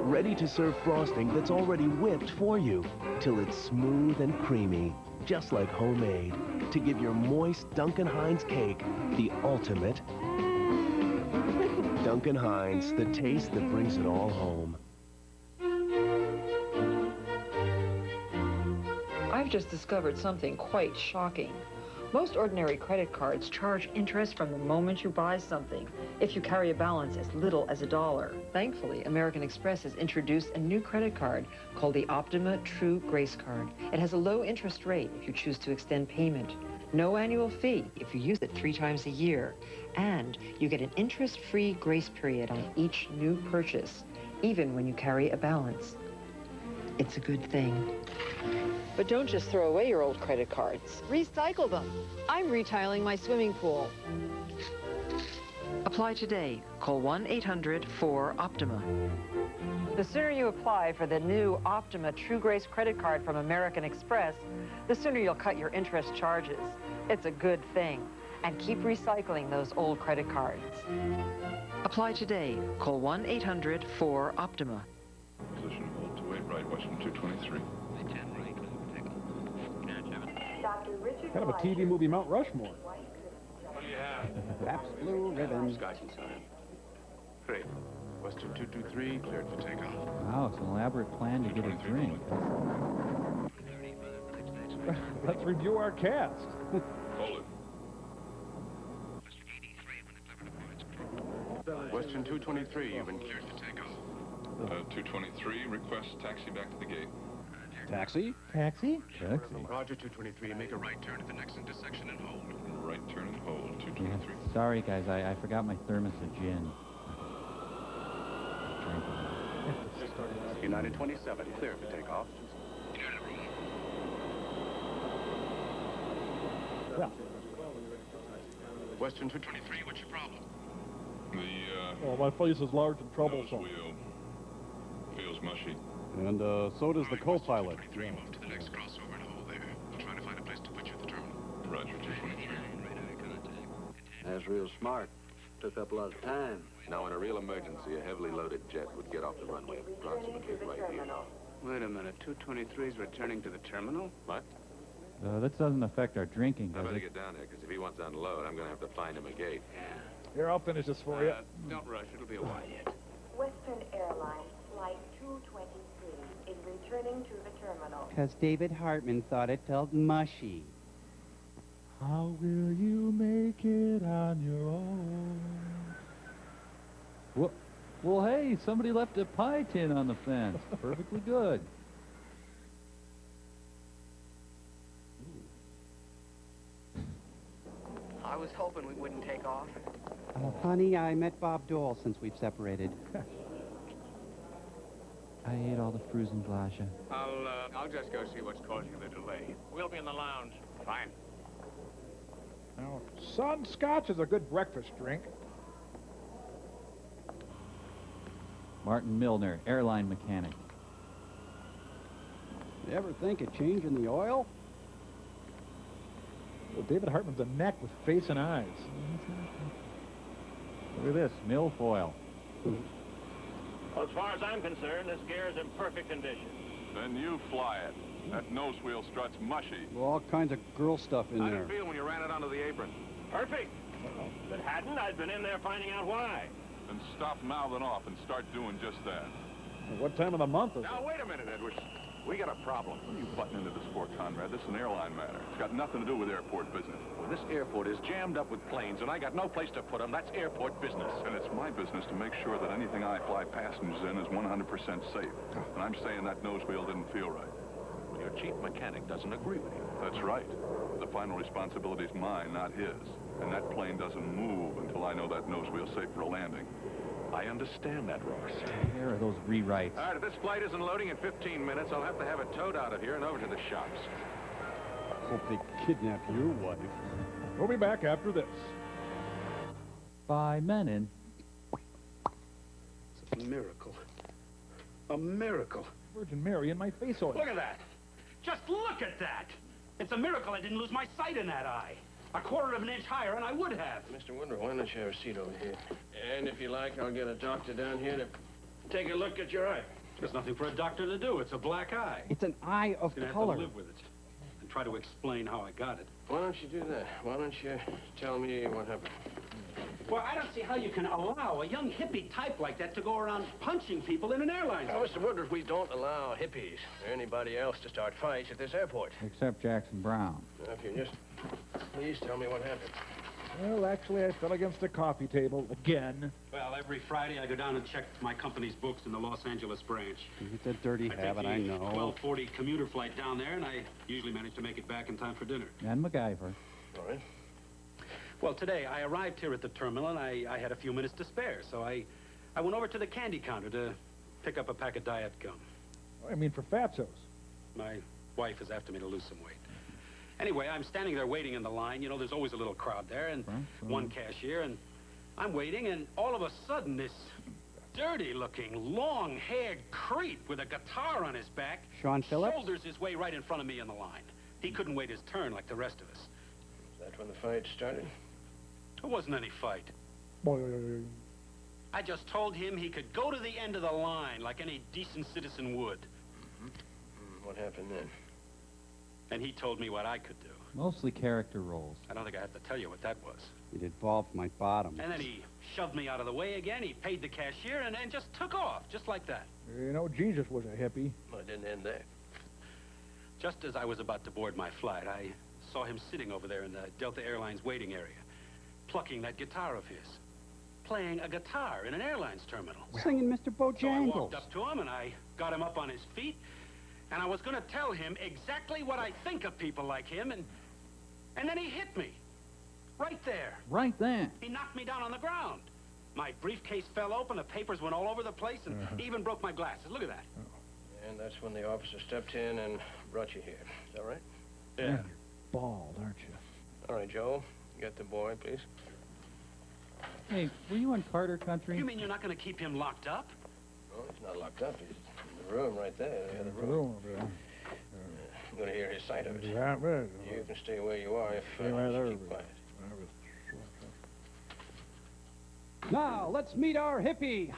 S29: Ready to serve frosting that's already whipped for you till it's smooth and creamy, just like homemade, to give your moist Duncan Hines cake the ultimate. Duncan Hines, the taste that brings it all home.
S30: I've just discovered something quite shocking.
S1: Most ordinary credit cards charge interest from the moment you buy something, if you carry a balance as little as $1. Thankfully, American Express has introduced a new credit card called the Optima True Grace Card. It has a low interest rate if you choose to extend payment, no annual fee if you use it 3 times a year, and you get an interest-free grace period on each new purchase, even when you carry a balance. It's a good thing. But don't just throw away your old credit cards. Recycle them. I'm retiling my swimming pool. Apply today. Call 1-800-4-OPTIMA. The sooner you apply for the new Optima True Grace credit card from American Express, the sooner you'll cut your interest charges. It's a good thing. And keep recycling those old credit cards. Apply today. Call 1-800-4-OPTIMA.
S25: Position hold 28 right, Western 223.
S2: Kind of a TV movie Mount Rushmore.
S8: What do you have?
S6: Pabst Blue Ribbon.
S7: Scotch and soda. Great. Western 223, cleared for takeoff.
S10: Wow, it's an elaborate plan to get a drink.
S2: Let's review our cast.
S25: Hold it.
S7: Western 223, you've been cleared for takeoff.
S25: 223, request taxi back to the gate.
S6: Taxi?
S17: Taxi?
S10: Taxi.
S7: Roger, 223, make a right turn at the next intersection and hold.
S25: Right turn and hold, 223.
S10: Yeah, sorry, guys, I forgot my thermos of gin.
S7: United 27, clear for takeoff.
S2: Yeah.
S7: Western 223, what's your problem?
S2: Well, my face is large and troublesome.
S25: Wheel feels mushy.
S6: And so does the co-pilot.
S7: Move to the next crossover and hold there. We'll try to find a place to put you at the terminal.
S25: Roger, 223.
S3: That's real smart. Took up a lot of time.
S11: Now, in a real emergency, a heavily loaded jet would get off the runway approximately right here.
S12: Wait a minute, 223 is returning to the terminal?
S11: What?
S10: That doesn't affect our drinking,
S11: I
S10: does
S11: better
S10: it?
S11: get down there, because if he wants to unload, I'm going to have to find him a gate.
S2: Here, I'll finish this for you.
S12: Don't rush, it'll be a while yet.
S9: Western Airlines Flight 223 is returning to the terminal.
S6: Because David Hartman thought it felt mushy.
S2: How will you make it on your own?
S10: Well, hey, somebody left a pie tin on the fence. Perfectly good.
S18: I was hoping we wouldn't take off.
S6: Honey, I met Bob Dole since we've separated.
S10: I ate all the Frusenglasche.
S12: I'll just go see what's causing the delay.
S8: We'll be in the lounge.
S12: Fine.
S2: Now, son, scotch is a good breakfast drink.
S10: Martin Milner, airline mechanic.
S6: You ever think of changing the oil?
S2: Well, David Hartman's a neck with face and eyes.
S10: Look at this, milfoil.
S8: Well, as far as I'm concerned, this gear is in perfect condition.
S25: Then you fly it. That nose wheel strut's mushy.
S6: Well, all kinds of girl stuff in
S11: How'd
S6: there.
S11: it feel when you ran it onto the apron?
S8: Perfect. If it hadn't, I'd been in there finding out why.
S25: Then stop mouthing off and start doing just that.
S2: Well, what time of the month is
S25: Now,
S2: it?
S25: wait a minute, Edwards. We got a problem. What are you butting into this for, Conrad? This is an airline matter. It's got nothing to do with airport business.
S11: Well, this airport is jammed up with planes, and I got no place to put them. That's airport business.
S25: And it's my business to make sure that anything I fly passengers in is 100% safe. And I'm saying that nose wheel didn't feel right.
S11: Well, your chief mechanic doesn't agree with you.
S25: That's right. The final responsibility is mine, not his. And that plane doesn't move until I know that nose wheel's safe for a landing.
S11: I understand that, Ross.
S10: Here are those rewrites.
S11: All right, if this flight isn't loading in 15 minutes, I'll have to have it towed out of here and over to the shops.
S6: Hope they kidnap your wife.
S2: We'll be back after this.
S10: By Menon.
S12: It's a miracle. A miracle.
S2: Virgin Mary in my face oil.
S20: Look at that. Just look at that. It's a miracle I didn't lose my sight in that eye. A quarter of an inch higher, and I would have.
S15: Mr. Woodward, why don't you have a seat over here? And if you like, I'll get a doctor down here to take a look at your eye.
S20: There's nothing for a doctor to do. It's a black eye.
S6: It's an eye of
S20: He's gonna
S6: color.
S20: have to live with it and try to explain how I got it.
S15: Why don't you do that? Why don't you tell me what happened?
S20: Well, I don't see how you can allow a young hippie type like that to go around punching people in an airline.
S15: Now, Mr. Woodward, we don't allow hippies or anybody else to start fights at this airport.
S10: Except Jackson Brown.
S15: Now, if you just Please tell me what happened.
S2: Well, actually, I fell against a coffee table again.
S20: Well, every Friday I go down and check my company's books in the Los Angeles branch.
S6: It's a dirty habit, I know.
S20: 12:40 commuter flight down there, and I usually manage to make it back in time for dinner.
S10: And MacGyver.
S15: All right.
S20: Well, today I arrived here at the terminal, and I had a few minutes to spare, so I went over to the candy counter to pick up a pack of diet gum.
S2: I mean, for Fatso's.
S20: My wife is after me to lose some weight. Anyway, I'm standing there waiting in the line. You know, there's always a little crowd there, and one cashier, and I'm waiting, and all of a sudden, this dirty-looking, long-haired creep with a guitar on his back
S6: Sean Phillips?
S20: shoulders his way right in front of me in the line. He couldn't wait his turn like the rest of us.
S15: Is that when the fight started?
S20: There wasn't any fight. I just told him he could go to the end of the line like any decent citizen would.
S15: What happened then?
S20: And he told me what I could do.
S10: Mostly character roles.
S20: I don't think I have to tell you what that was.
S6: It involved my bottom.
S20: And then he shoved me out of the way again. He paid the cashier and just took off, just like that.
S2: You know, Jesus was a hippie.
S15: Well, it didn't end there.
S20: Just as I was about to board my flight, I saw him sitting over there in the Delta Airlines waiting area, plucking that guitar of his, playing a guitar in an airlines terminal.
S6: Singing Mr. Bojangles.
S20: So I walked up to him and I got him up on his feet, and I was going to tell him exactly what I think of people like him, and then he hit me. Right there.
S10: Right then.
S20: He knocked me down on the ground. My briefcase fell open, the papers went all over the place, and he even broke my glasses. Look at that.
S15: And that's when the officer stepped in and brought you here. Is that right?
S20: Yeah.
S2: You're bald, aren't you?
S15: All right, Joe. Get the boy, please.
S10: Hey, were you in Carter Country?
S20: You mean you're not going to keep him locked up?
S15: No, he's not locked up. He's in the room right there. The other room. I'm going to hear his side of it.
S2: Yeah, right.
S15: You can stay where you are if
S2: Stay right there.
S15: keep quiet.
S6: Now, let's meet our hippie.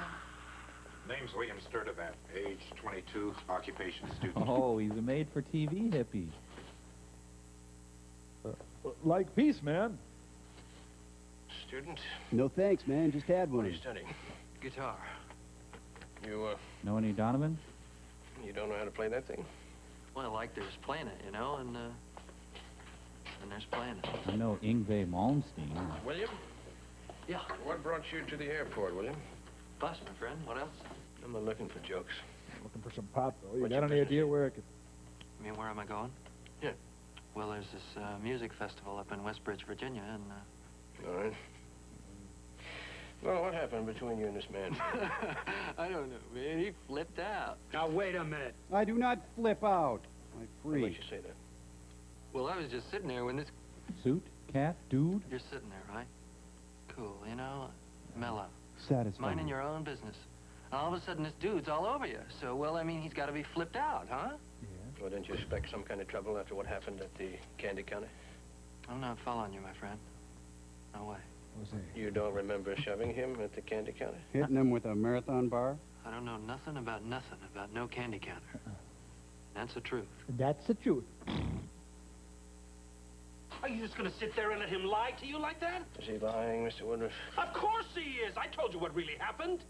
S4: Name's William Sturdivant, age 22, occupation student.
S10: Oh, he's a made-for-TV hippie.
S2: Like peace, man.
S15: Student?
S6: No thanks, man. Just had
S15: What
S6: one.
S15: are you studying?
S18: Guitar.
S15: You,
S10: Know any Donovan?
S15: you don't know how to play that thing?
S18: Well, like there's playing it, you know, and there's playing it.
S10: I know Yngwie Malmsteen.
S15: William?
S18: Yeah.
S15: What brought you to the airport, William?
S18: Bus, my friend. What else?
S15: I'm not looking for jokes.
S2: Looking for some pot, though. You
S15: What's
S2: got
S15: your
S2: any
S15: business
S2: idea
S15: here?
S2: where I could...
S18: I mean, where am I going?
S15: Yeah.
S18: Well, there's this music festival up in Westbridge, Virginia, and
S15: All right. Well, what happened between you and this man?
S18: I don't know, man. He flipped out.
S20: Now, wait a minute.
S6: I do not flip out. I
S15: What makes
S6: freak.
S15: you say that?
S18: Well, I was just sitting there when this...
S10: Suit? Cat? Dude?
S18: You're sitting there, right? Cool, you know, mellow.
S6: Satisfying.
S18: Minding your own business. And all of a sudden, this dude's all over you. So, well, I mean, he's got to be flipped out, huh?
S15: Well, didn't you expect some kind of trouble after what happened at the candy counter?
S18: I'm not following you, my friend. No way.
S15: You don't remember shoving him at the candy counter?
S6: Hitting him with a marathon bar?
S18: I don't know nothing about no candy counter. That's the truth.
S2: That's the truth.
S20: Are you just going to sit there and let him lie to you like that?
S15: Is he lying, Mr. Woodruff?
S20: Of course he is. I told you what really happened.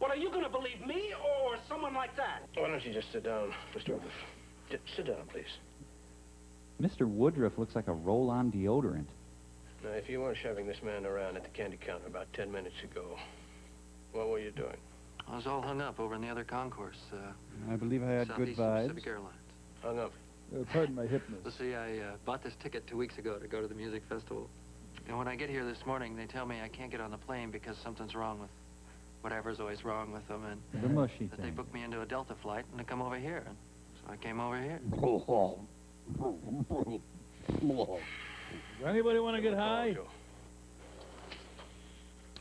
S20: What, are you going to believe me or someone like that?
S15: Why don't you just sit down, Mr. Woodruff? Just sit down, please.
S10: Mr. Woodruff looks like a roll-on deodorant.
S15: Now, if you weren't shoving this man around at the candy counter about 10 minutes ago, what were you doing?
S18: I was all hung up over in the other concourse.
S6: I believe I had good
S18: Southeast
S6: vibes.
S18: Pacific Airlines.
S15: Hung up.
S2: Pardon my hipness.
S18: Well, see, I bought this ticket 2 weeks ago to go to the music festival. And when I get here this morning, they tell me I can't get on the plane because something's wrong with whatever's always wrong with them. And
S10: The mushy
S18: that they
S10: thing.
S18: booked me into a Delta flight and to come over here. And so I came over here.
S2: Does anybody want to get high?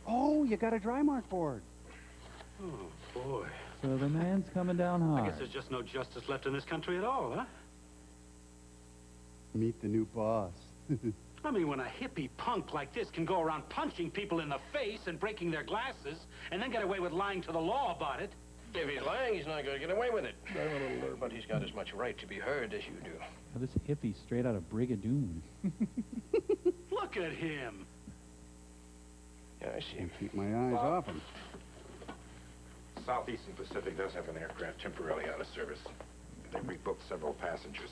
S6: Oh, you got a dry mark board.
S20: Oh, boy.
S10: So the man's coming down
S20: I
S10: hard.
S20: guess there's just no justice left in this country at all, huh?
S6: Meet the new boss.
S20: I mean, when a hippie punk like this can go around punching people in the face and breaking their glasses and then get away with lying to the law about it.
S15: If he's lying, he's not going to get away with it. But he's got as much right to be heard as you do.
S10: Oh, this hippie's straight out of Brigadoon.
S20: Look at him.
S15: Yeah, I see him.
S6: Keep my eyes off him.
S4: Southeastern Pacific does have an aircraft temporarily out of service. They rebooked several passengers.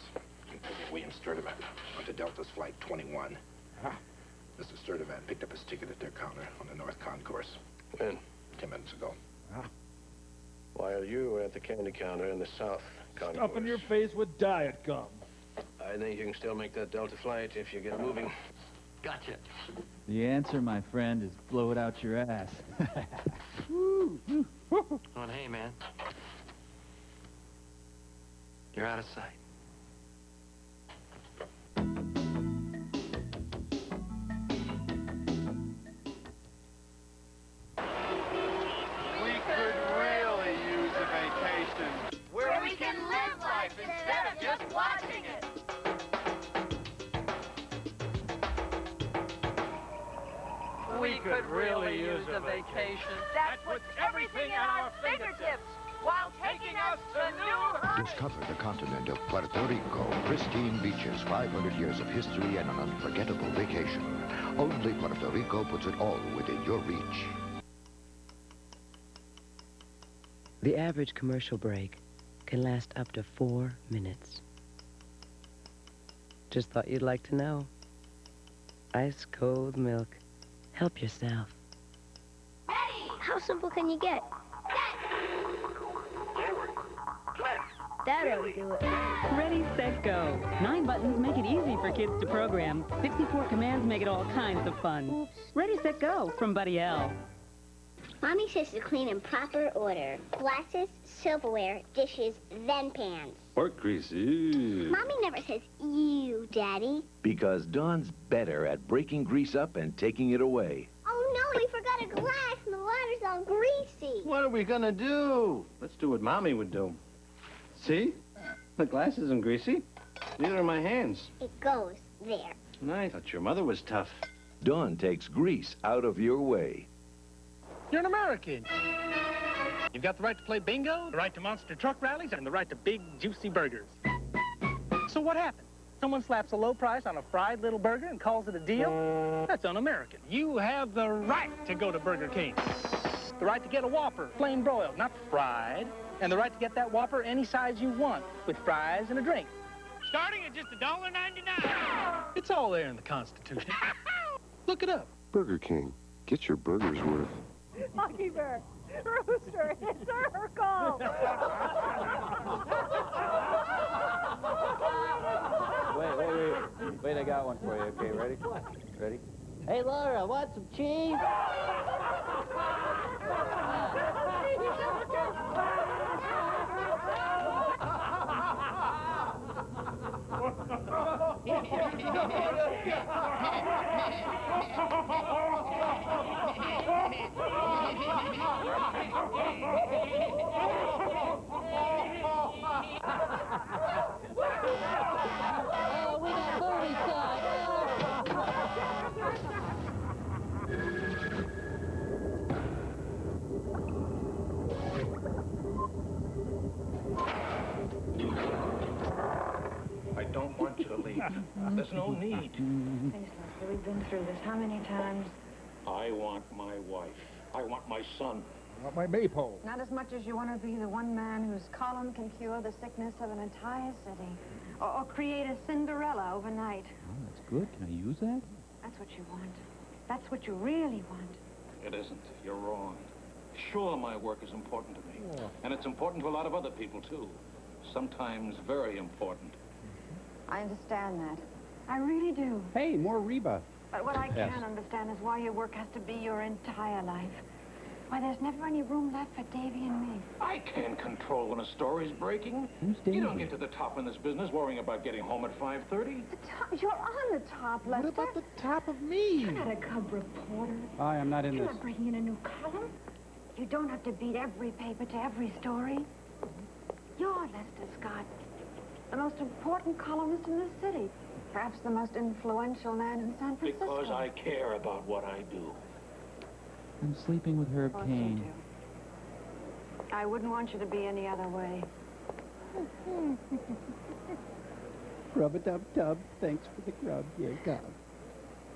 S4: William Sturdivant onto Delta's Flight 21. Mr. Sturdivant picked up his ticket at their counter on the North Concourse.
S15: When?
S4: 10 minutes ago.
S15: While you were at the candy counter in the South Concourse.
S2: Up in your face with diet gum.
S15: I think you can still make that Delta flight if you get moving.
S18: Gotcha.
S10: The answer, my friend, is blow it out your ass.
S18: Oh, and hey, man. You're out of sight.
S5: We could really use a vacation.
S13: Where we can live life instead of just watching it. We could really use a vacation that puts everything at our fingertips while taking us to new...
S14: Discover the continent of Puerto Rico. Pristine beaches, 500 years of history, and an unforgettable vacation. Only Puerto Rico puts it all within your reach.
S16: The average commercial break can last up to 4 minutes. Just thought you'd like to know. Ice cold milk. Help yourself.
S27: How simple can you get? That'll do it.
S28: Ready, set, go. 9 buttons make it easy for kids to program. 64 commands make it all kinds of fun. Oops. Ready, set, go from Buddy L.
S27: Mommy says to clean in proper order. Glasses, silverware, dishes, then pans.
S19: Pork grease. Ew.
S27: Mommy never says you, Daddy.
S19: Because Dawn's better at breaking grease up and taking it away.
S27: Oh, no, we forgot a glass and the ladder's all greasy.
S15: What are we gonna do? Let's do what Mommy would do. See? The glass isn't greasy. Neither are my hands.
S27: It goes there.
S15: And I thought your mother was tough.
S19: Dawn takes grease out of your way.
S21: You're an American. You've got the right to play bingo, the right to monster truck rallies, and the right to big, juicy burgers. So what happened? Someone slaps a low price on a fried little burger and calls it a deal? That's un-American. You have the right to go to Burger King. The right to get a Whopper, plain broiled, not fried. And the right to get that Whopper any size you want, with fries and a drink. Starting at just $1.99. It's all there in the Constitution. Look it up.
S14: Burger King. Get your burger's worth.
S13: Lucky Bear, Rooster, it's Urkel.
S10: Wait, I got one for you. Okay, ready? Ready?
S22: Hey, Laura, want some cheese?
S13: Oh, we got booty side.
S15: I don't want you to leave. There's no need.
S13: Please, Lester, we've been through this how many times?
S8: I want my wife. I want my son.
S2: I want my maypole.
S13: Not as much as you want to be the one man whose column can cure the sickness of an entire city. Or create a Cinderella overnight.
S10: Oh, that's good. Can I use that?
S13: That's what you want. That's what you really want.
S20: It isn't. You're wrong. Sure, my work is important to me. Yeah. And it's important to a lot of other people, too. Sometimes very important.
S13: I understand that. I really do.
S6: Hey, more Reba.
S13: But what I
S6: Yes.
S13: can't understand is why your work has to be your entire life. Why there's never any room left for Davy and me.
S20: I can't control when a story's breaking.
S10: Who's
S20: You don't
S10: Davy?
S20: get to the top in this business worrying about getting home at 5:30.
S13: You're on the top, Lester.
S2: What about the top of me?
S13: You're not a cub reporter.
S6: I'm not in
S13: You're
S6: this.
S13: not bringing in a new column. You don't have to beat every paper to every story. You're Lester Scott, the most important columnist in the city. Perhaps the most influential man in San Francisco.
S20: Because I care about what I do.
S10: I'm sleeping with Herb
S13: Of course you
S10: Kane.
S13: do. I wouldn't want you to be any other way.
S6: Rub-a-dub-dub. Thanks for the grub. Here, come.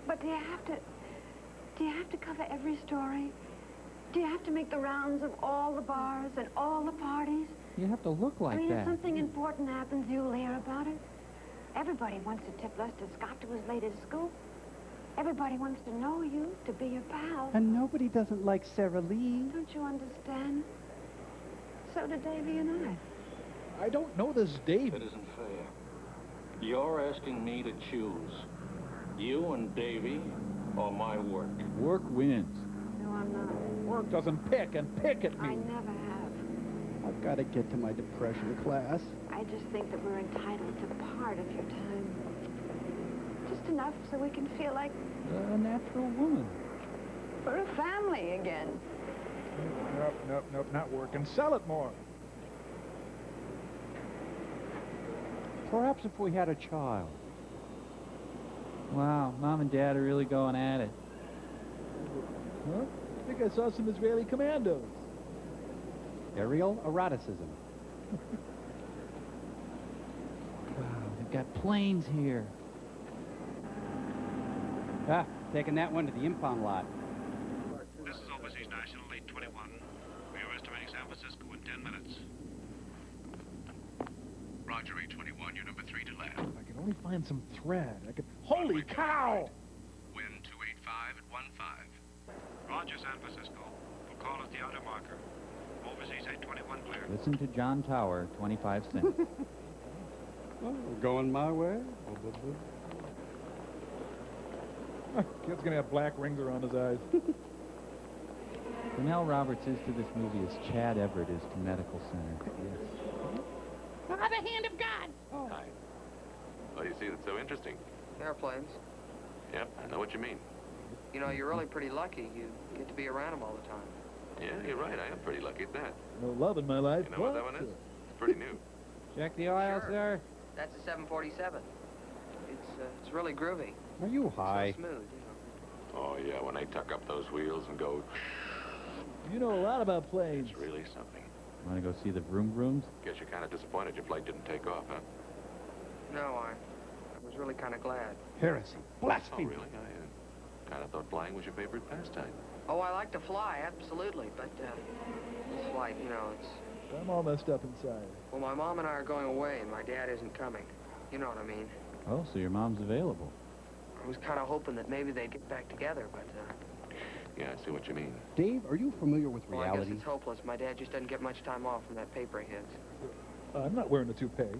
S13: But do you have to cover every story? Do you have to make the rounds of all the bars and all the parties?
S10: You have to look like
S13: I mean,
S10: that.
S13: if something important happens, you'll hear about it. Everybody wants to tip Lester Scott to his latest scoop. Everybody wants to know you, to be your pal.
S6: And nobody doesn't like Sarah Lee.
S13: Don't you understand? So do Davy and I.
S2: I don't know this Davy.
S1: It isn't fair. You're asking me to choose. You and Davy or my work.
S2: Work wins.
S13: No, I'm not.
S2: Work doesn't pick and pick at me.
S13: I never have.
S6: I've got to get to my depression class.
S13: I just think that we're entitled to part of your time. Just enough so we can feel like
S2: A natural woman.
S13: we're a family again.
S2: Nope, not working. Sell it more.
S6: Perhaps if we had a child.
S10: Wow, Mom and Dad are really going at it.
S2: Huh? I think I saw some Israeli commandos.
S6: Aerial eroticism.
S10: Wow, they've got planes here.
S6: Ah, taking that one to the impound lot.
S8: This is Overseas National 821. We are estimating San Francisco in 10 minutes. Roger, 821. You're number 3 to land.
S2: I can only find some thread. I could... Holy cow!
S8: Wind 285 at 15. Roger, San Francisco. We'll call it the outer marker. Overseas 821 clear.
S10: Listen to John Tower, 25 cents.
S6: Well, we're going my way.
S2: Kid's gonna have black rings around his eyes.
S10: Cornell Roberts is to this movie as Chad Everett is to Medical Center. Yes.
S3: By the hand of God.
S11: Oh. Hi. What do you see that's so interesting?
S18: Airplanes.
S11: Yep, I know what you mean.
S18: You know, you're really pretty lucky. You get to be around them all the time.
S11: Yeah, you're right. I am pretty lucky at that.
S2: No love in my life.
S11: You know what that one is? It's pretty new.
S10: Check the oil, sir.
S18: That's a 747. It's really groovy.
S6: Are you high?
S18: So smooth, you know.
S11: Oh, yeah, when they tuck up those wheels and go...
S2: You know a lot about planes.
S11: It's really something.
S10: Want to go see the vroom vrooms?
S11: Guess you're kind of disappointed your flight didn't take off, huh?
S18: No, I was really kind of glad.
S6: Heresy.
S11: Oh,
S6: Blasphemy.
S11: really? I kind of thought flying was your favorite pastime.
S18: Oh, I like to fly, absolutely, but this flight, you know, it's...
S2: I'm all messed up inside.
S18: Well, my mom and I are going away, and my dad isn't coming. You know what I mean.
S10: Oh, so your mom's available.
S18: I was kind of hoping that maybe they'd get back together, but...
S11: Yeah, I see what you mean.
S6: Dave, are you familiar with
S18: Well, I
S6: reality?
S18: guess it's hopeless. My dad just doesn't get much time off from that paper he hits.
S2: I'm not wearing a toupee.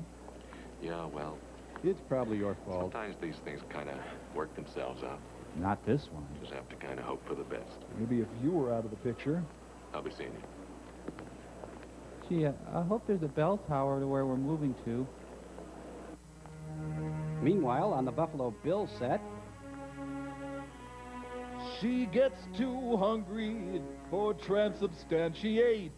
S11: Yeah, well...
S6: It's probably your fault.
S11: Sometimes these things kind of work themselves out.
S10: Not this one.
S11: Just have to kind of hope for the best.
S2: Maybe if you were out of the picture.
S11: I'll be seeing you.
S10: Gee, I hope there's a bell tower to where we're moving to.
S6: Meanwhile, on the Buffalo Bill set...
S2: She gets too hungry for transubstantiate.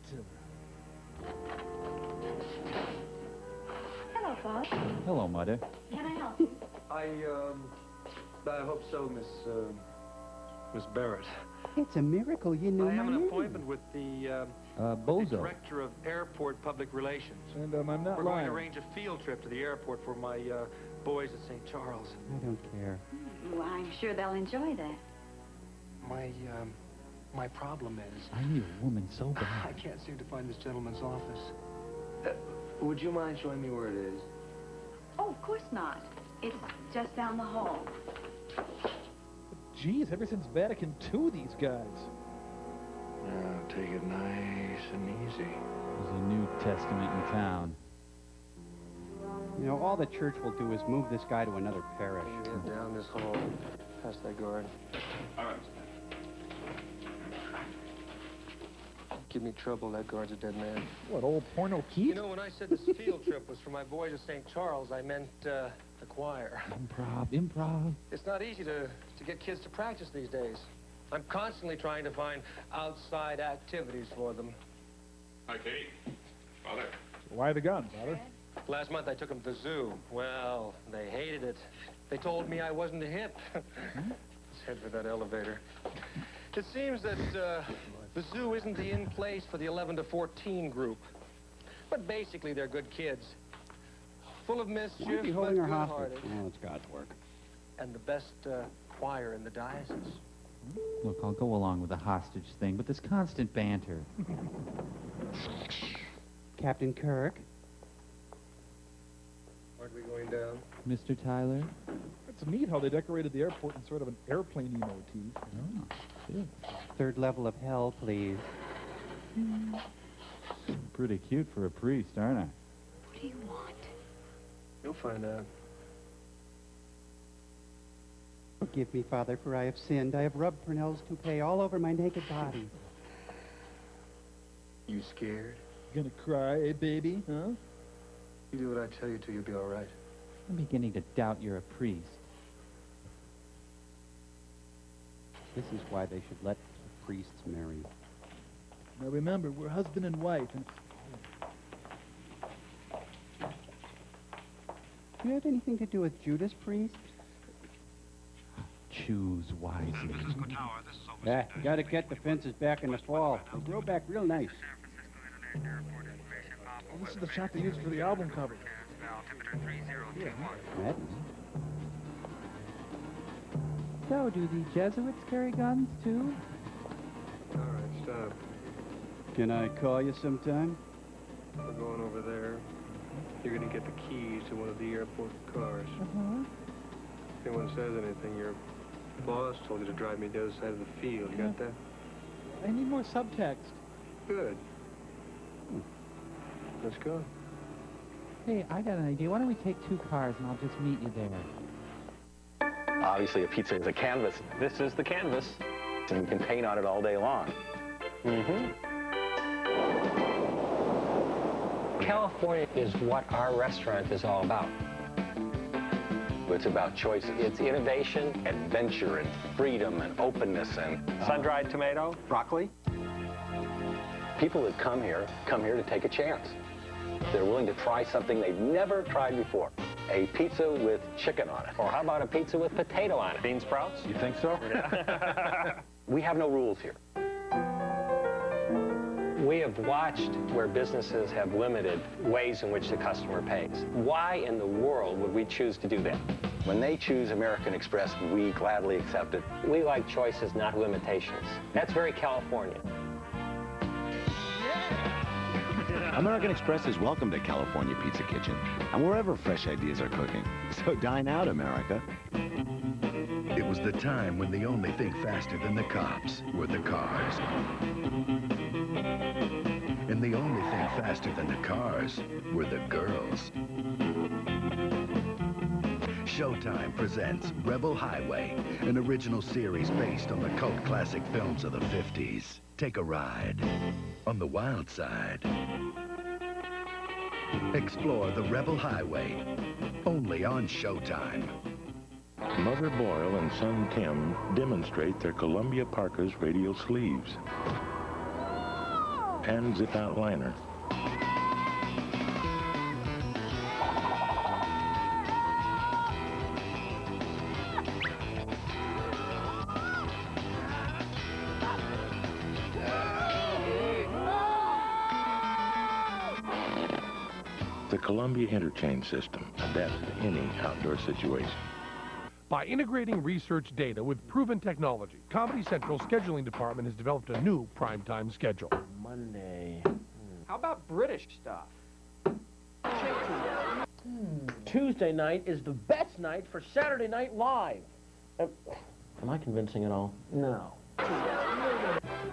S13: Hello, Bob.
S10: Hello, Mother.
S13: Can I help you?
S15: I hope so, Miss Barrett.
S6: It's a miracle you knew
S15: I have
S6: my
S15: an
S6: name.
S15: appointment with the
S10: Bozo.
S15: Director of Airport Public Relations.
S2: And I'm not
S15: We're
S2: lying.
S15: going to arrange a field trip to the airport for my boys at St. Charles.
S6: I don't care.
S3: Well, I'm sure they'll enjoy that.
S15: My problem is...
S10: I need a woman so bad.
S15: I can't seem to find this gentleman's office. Would you mind showing me where it is?
S3: Oh, of course not. It's just down the hall.
S2: Geez, ever since Vatican II, these guys.
S15: Now, take it nice and easy.
S10: There's a New Testament in town.
S6: You know, all the church will do is move this guy to another parish.
S15: You head down this hall, past that guard.
S11: All right.
S15: Give me trouble, that guard's a dead man.
S2: What, old porno Keith?
S15: You know, when I said this field trip was for my boys at St. Charles, I meant the choir.
S10: Improv.
S15: It's not easy to get kids to practice these days. I'm constantly trying to find outside activities for them.
S11: Hi, Katie. Father.
S2: Why the gun, Father?
S15: Last month I took them to the zoo. Well, they hated it. They told me I wasn't hip. Let's head for that elevator. It seems that the zoo isn't the in place for the 11 to 14 group. But basically, they're good kids. Full of mischief,
S6: Why be
S15: but
S6: holding her hostage?
S15: good-hearted.
S6: Oh, it's God's work.
S15: And the best choir in the diocese.
S10: Look, I'll go along with the hostage thing, but this constant banter.
S6: Captain Kirk?
S7: Hardly going down.
S10: Mr. Tyler?
S2: It's neat how they decorated the airport in sort of an airplane-y motif.
S10: Oh, good.
S6: Third level of hell, please.
S10: Pretty cute for a priest, aren't I?
S3: What do you want?
S7: You'll find out.
S6: Forgive me, Father, for I have sinned. I have rubbed Purnell's toupee all over my naked body.
S7: You scared?
S2: Gonna cry, eh, baby? Huh?
S7: You do what I tell you to, you'll be all right.
S10: I'm beginning to doubt you're a priest.
S6: This is why they should let the priests marry.
S2: Now remember, we're husband and wife, and...
S6: Do you have anything to do with Judas, priest?
S10: Choose wisely.
S6: Yeah, you gotta get the fences back in the fall. They grow back real nice.
S2: Oh, this is the shot they used for the album cover. Yeah.
S6: Madness.
S10: So, do the Jesuits carry guns, too?
S7: All right, stop.
S6: Can I call you sometime?
S7: We're going over there. You're gonna get the keys to one of the airport cars.
S10: Uh-huh.
S7: If anyone says anything, your boss told you to drive me to the other side of the field. You got that?
S2: I need more subtext.
S7: Good. Let's go.
S10: Hey, I got an idea. Why don't we take 2 cars and I'll just meet you there?
S9: Obviously, a pizza is a canvas. This is the canvas, and we can paint on it all day long.
S12: California is what our restaurant is all about.
S9: It's about choices. It's innovation, adventure, and freedom, and openness, and...
S12: Sun-dried tomato,
S9: broccoli. People that come here to take a chance. They're willing to try something they've never tried before. A pizza with chicken on it.
S12: Or how about a pizza with potato on it? Bean sprouts?
S9: You think so?
S12: Yeah.
S9: We have no rules here.
S12: We have watched where businesses have limited ways in which the customer pays. Why in the world would we choose to do that?
S9: When they choose American Express, we gladly accept it.
S12: We like choices, not limitations. That's very California.
S17: American Express is welcome to California Pizza Kitchen and wherever fresh ideas are cooking. So dine out, America.
S23: It was the time when the only thing faster than the cops were the cars. And the only thing faster than the cars were the girls. Showtime presents Rebel Highway, an original series based on the cult classic films of the 50s. Take a ride on the wild side. Explore the Rebel Highway, only on Showtime.
S24: Mother Boyle and son Tim demonstrate their Columbia Parker's radial sleeves and zip-out liner. The Columbia Interchange System adapts to any outdoor situation.
S25: By integrating research data with proven technology, Comedy Central's scheduling department has developed a new primetime schedule.
S15: Monday.
S21: How about British stuff? Tuesday night is the best night for Saturday Night Live.
S15: Am I convincing at all?
S21: No.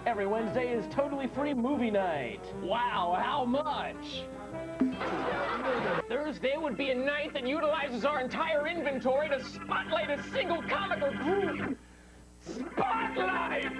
S21: Every Wednesday is totally free movie night. Wow, how much? Thursday would be a night that utilizes our entire inventory to spotlight a single comic or group. Spotlight!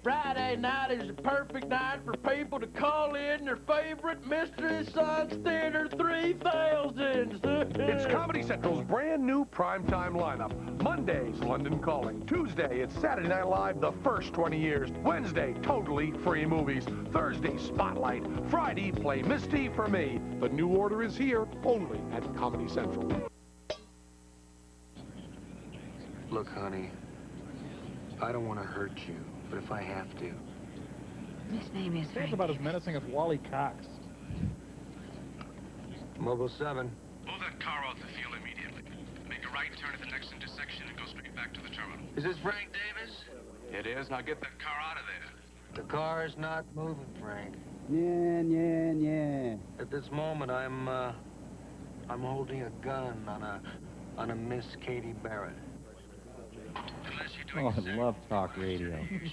S21: Friday night is the perfect night for people to call in their favorite Mystery Science Theater 3000s.
S25: It's Comedy Central's brand new primetime lineup. Monday's London Calling. Tuesday, it's Saturday Night Live, the first 20 years. Wednesday, totally free movies. Thursday, Spotlight. Friday, Play Misty for Me. The new order is here, only at Comedy Central.
S7: Look, honey, I don't want to hurt you, but if I have to...
S3: His name is
S2: Sounds about as menacing as Wally Cox.
S7: Mobile 7.
S8: Pull that car off the field immediately. Make a right turn at the next intersection and go straight back to the terminal.
S7: Is this Frank Davis?
S8: It is. Now get that car out of there.
S7: The car's not moving, Frank.
S6: Yeah.
S7: At this moment, I'm
S4: I'm holding a gun on a Miss Katie Barrett.
S10: Oh, I love talk radio.
S4: She's